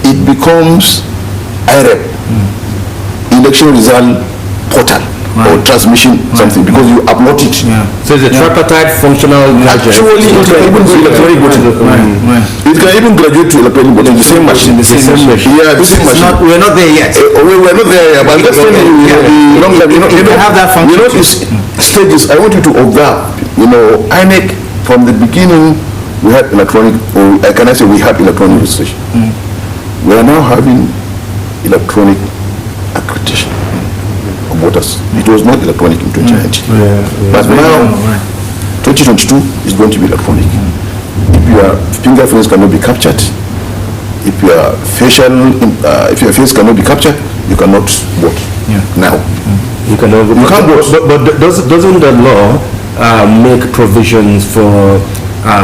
it becomes IREP, election result portal. Or transmission something because you upload it. So it's a tripartite functional. Actually, it can even do electronic voting. It can even graduate to electronic voting. The same machine. Yeah, the same machine. We're not there yet. We're not there yet. But I'm just telling you, you know, have that function. You know, these stages. I want you to observe. You know, INEC from the beginning we had electronic. Or can I say we had electronic registration? We are now having electronic accreditation. Voters. It was not electronic in 2019. But now, 2022 is going to be electronic. If your fingerprints cannot be captured, if your face cannot be captured, you cannot vote. Now. You can't vote. But doesn't the law make provisions for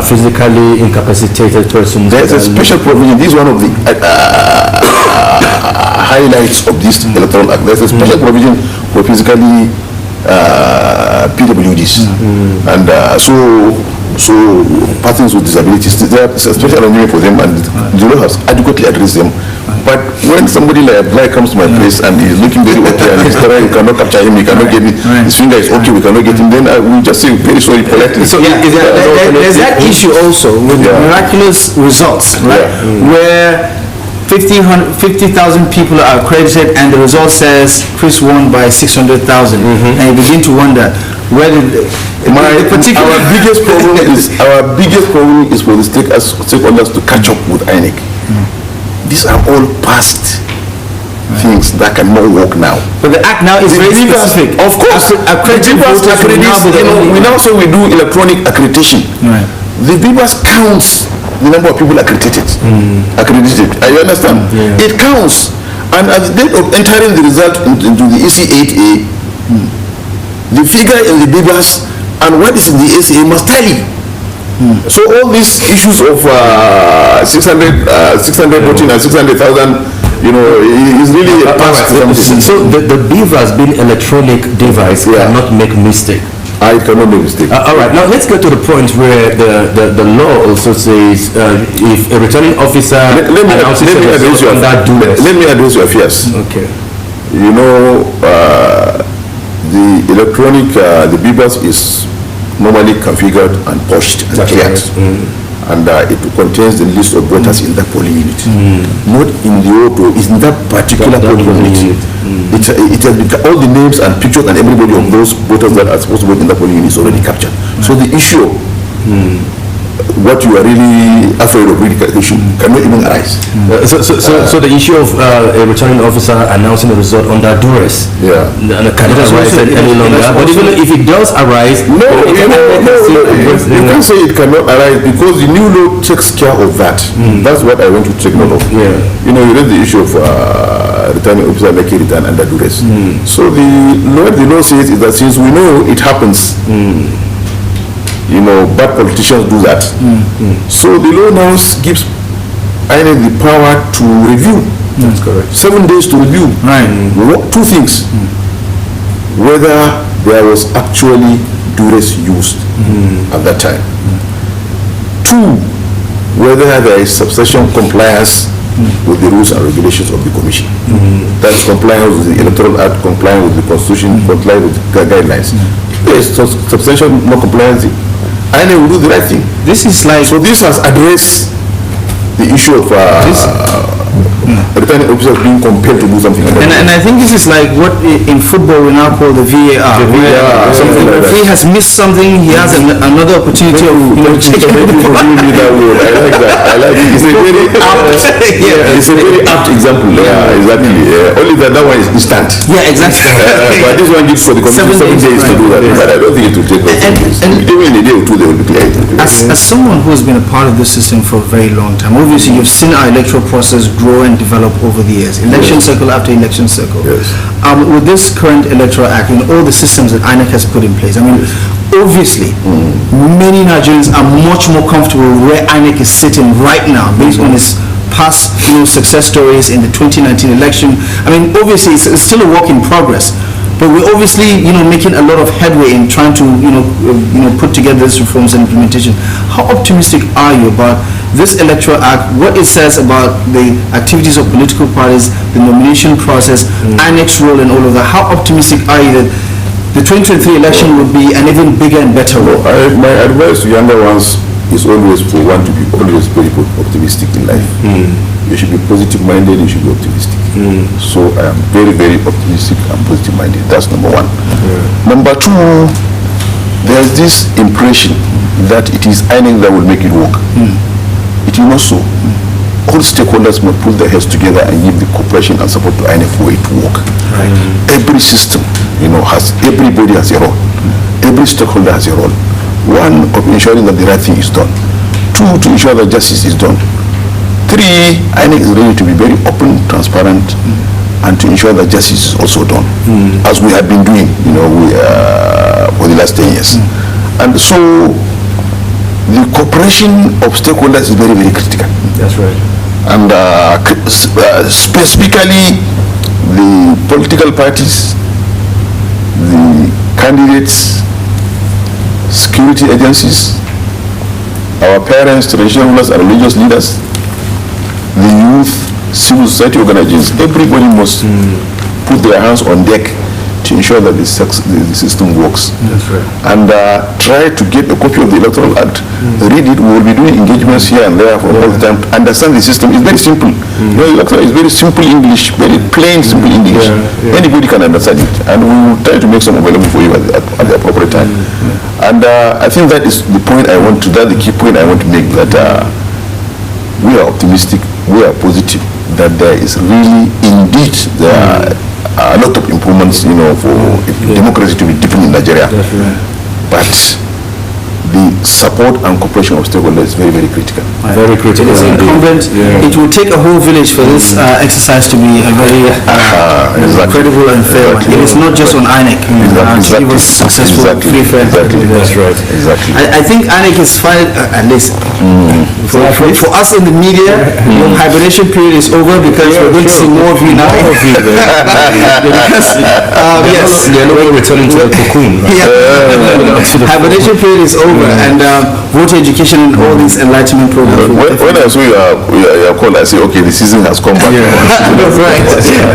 physically incapacitated persons? There's a special provision. This is one of the highlights of this electoral act. There's a special provision for physically PWDs, and so persons with disabilities. There's a special arrangement for them, and the law has adequately addressed them. But when somebody like Black comes to my place and he's looking very okay and he's trying, you cannot capture him, you cannot get him, his finger is okay, we cannot get him, then we just say very sorry politely. So there's that issue also with the miraculous results, right? Where 50,000 people are accredited and the result says Chris won by 600,000, and you begin to wonder whether our biggest problem is for the stakeholders to catch up with INEC. These are all past things that cannot work now. But the act now is very specific. Of course, we now say we do electronic accreditation. The BIBAS counts the number of people accredited. You understand? It counts, and at the date of entering the result into the EC8A, the figure in the BIBAS and what is in the ACA must tally. So all these issues of 600 voting and 600,000, you know, is really a past. So the BIBAS being electronic device cannot make mistake. I cannot make mistake. All right, now let's get to the point where the law also says if a returning officer let me address your fears. Okay. You know, the electronic, the BIBAS is normally configured and pushed and cleared. And it contains the list of voters in that polling unit. Not in the auto, it's in that particular polling unit. It has been, all the names and pictures and everybody of those voters that are supposed to vote in that polling unit is already captured. So the issue, what you are really afraid of rectification cannot even arise. So the issue of a returning officer announcing the result under duress, and cannot arise any longer. But even if it does arise, you can't say it cannot arise because the new law takes care of that. That's what I want to take note of. You know, you read the issue of returning officer making return under duress. So the law says is that since we know it happens, you know, bad politicians do that. So the law now gives INEC the power to review. That's correct. 7 days to review. Two things. Whether there was actually duress used at that time. Two, whether there is substantial compliance with the rules and regulations of the commission. That is compliance with the Electoral Act, compliance with the Constitution, compliance with the guidelines. If there is substantial non-compliance, I will do the right thing. This is like, so this has addressed the issue of returning officers being compelled to do something. And I think this is like what in football we now call the VAR. The referee has missed something, he has another opportunity of checking the ball. I like it. It's a very apt. It's a very apt example. Exactly. Only that one is instant. Exactly. But this one gives for the commission 7 days to do that. But I don't think it will take 7 days. Even in a day or two, they will be clear. As someone who has been a part of this system for a very long time, obviously you've seen our electoral process grow and develop over the years, election circle after election circle. With this current electoral act and all the systems that INEC has put in place, I mean, obviously many Nigerians are much more comfortable where INEC is sitting right now based on its past success stories in the 2019 election. I mean, obviously it's still a work in progress, but we're obviously making a lot of headway in trying to put together these reforms and implementation. How optimistic are you about this electoral act, what it says about the activities of political parties, the nomination process, INEC's role and all of that? How optimistic are you that the 2023 election will be an even bigger and better role? My advice to younger ones is always for one to be always very optimistic in life. You should be positive minded, you should be optimistic. So I am very, very optimistic and positive minded. That's number one. Number two, there's this impression that it is INEC that will make it work. It is not so. All stakeholders must put their heads together and give the cooperation and support to INEC for it to work. Every system, everybody has a role. Every stakeholder has a role. One, of ensuring that the right thing is done. Two, to ensure that justice is done. Three, INEC is ready to be very open, transparent, and to ensure that justice is also done, as we have been doing, for the last 10 years. And so, the cooperation of stakeholders is very, very critical. That's right. And specifically, the political parties, the candidates, security agencies, our parents, traditional rulers and religious leaders, the youth, civil society organizations, everybody must put their hands on deck to ensure that the system works. That's right. And try to get a copy of the Electoral Act, read it. We will be doing engagements here and there for all the time. Understand the system. It's very simple. The Electoral is very simple English, very plain, simple English. Anybody can understand it. And we will try to make some available for you at the appropriate time. And I think that is the point that's the key point I want to make, that we are optimistic, we are positive, that there is really, indeed, there are a lot of improvements, for democracy to be deepened in Nigeria. But the support and cooperation of stakeholders is very, very critical. Very critical. It is incumbent. It will take a whole village for this exercise to be a very credible and fair one. It is not just on INEC to give us successful, free, fair. That's right. Exactly. I think INEC is fine, at least for us in the media. Your hibernation period is over, because we're going to see more of you now. Yes, they're not returning to the cocoon. Hibernation period is over, and voter education and all these enlightenment programs. When I saw your call, I say, okay, the season has come back. That's right.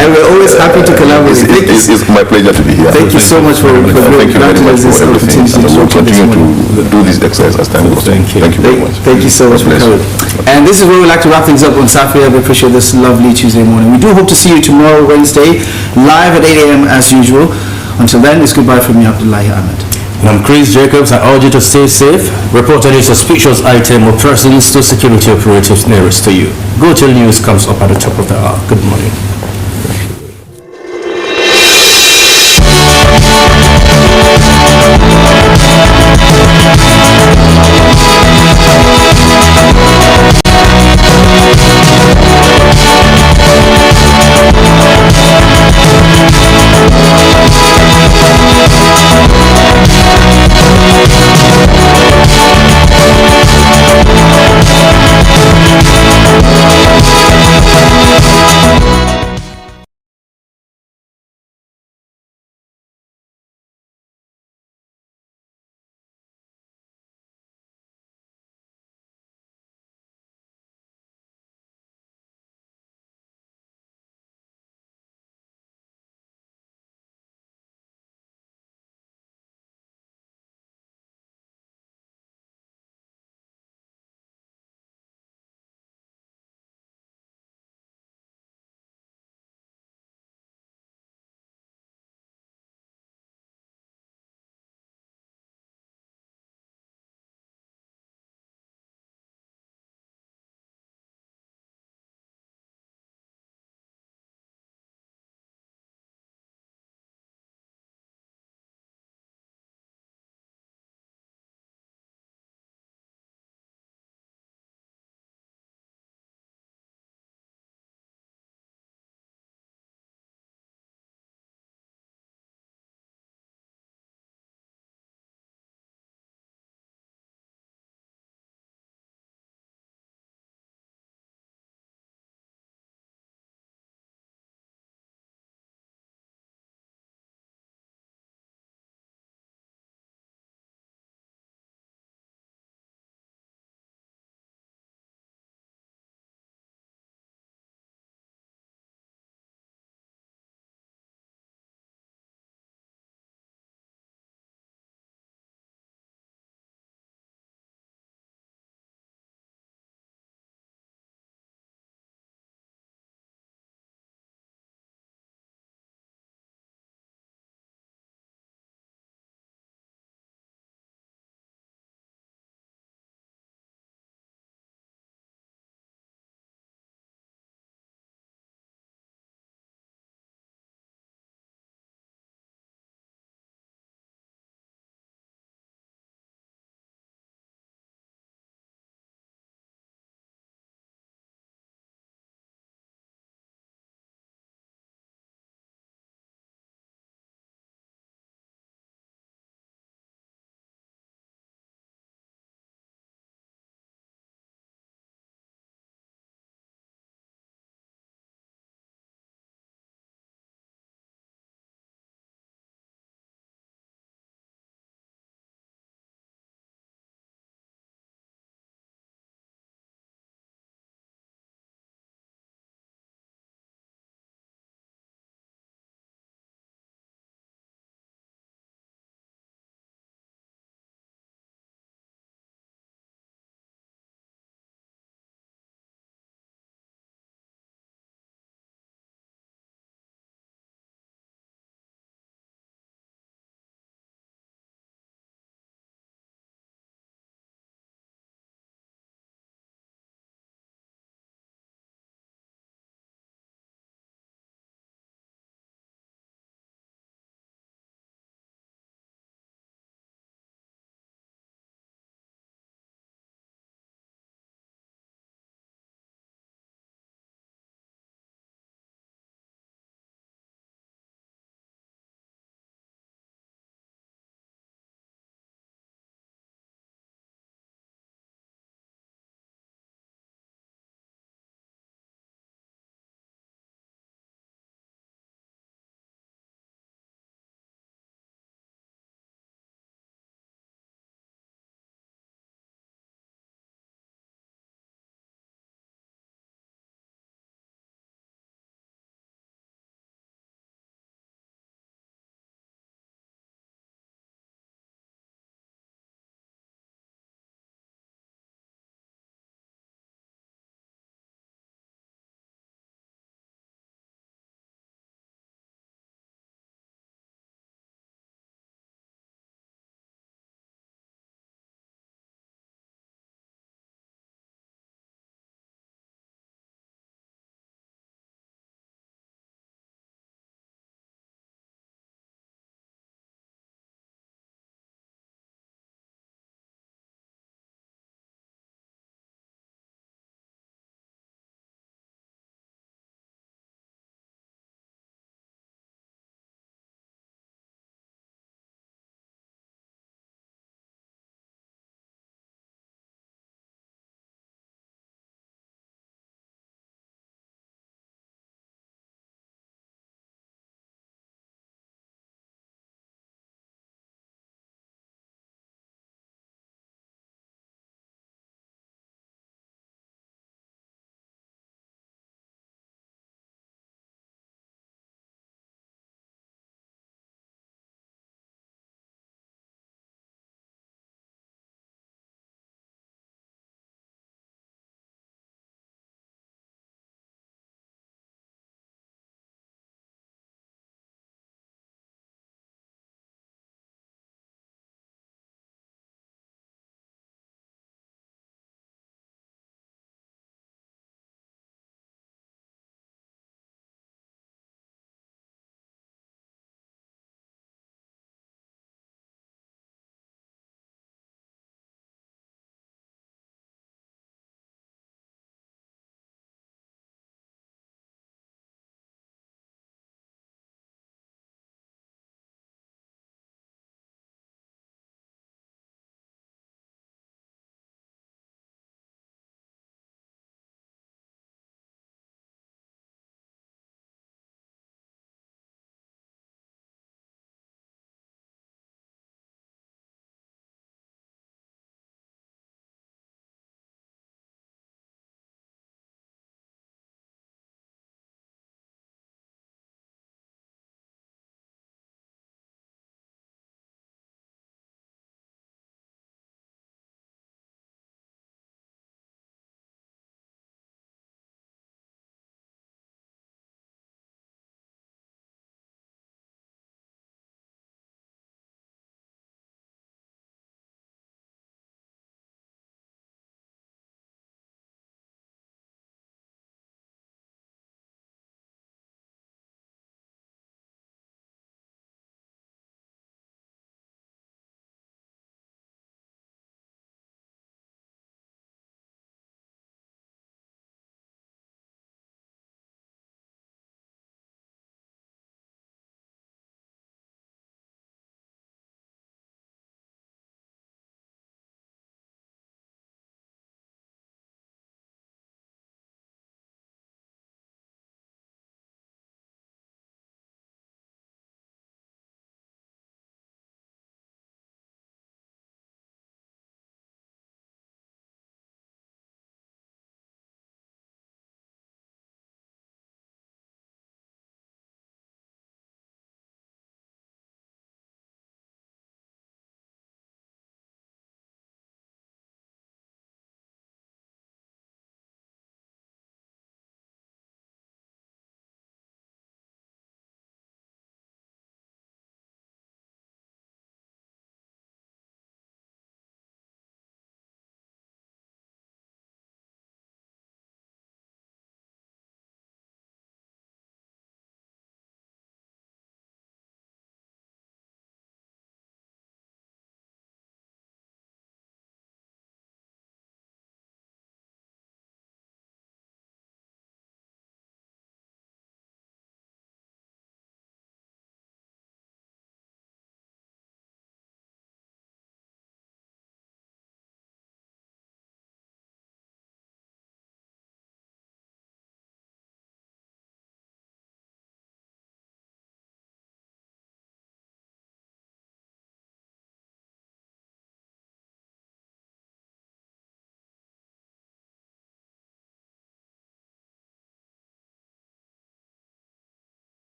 And we're always happy to collaborate. It's my pleasure to be here. Thank you so much for thank you very much for everything. And we'll continue to do this exercise as time goes. Thank you very much. Thank you so much for coming. And this is where we like to wrap things up on Saturday. We appreciate this lovely Tuesday morning. We do hope to see you tomorrow, Wednesday, live at 8 a.m. as usual. Until then, it's goodbye from me, Abdullahi Ahmed. And I'm Chris Jacobs. I urge you to stay safe. Report any suspicious item or persons to security operatives nearest to you. Gotel News comes up at the top of the hour. Good morning.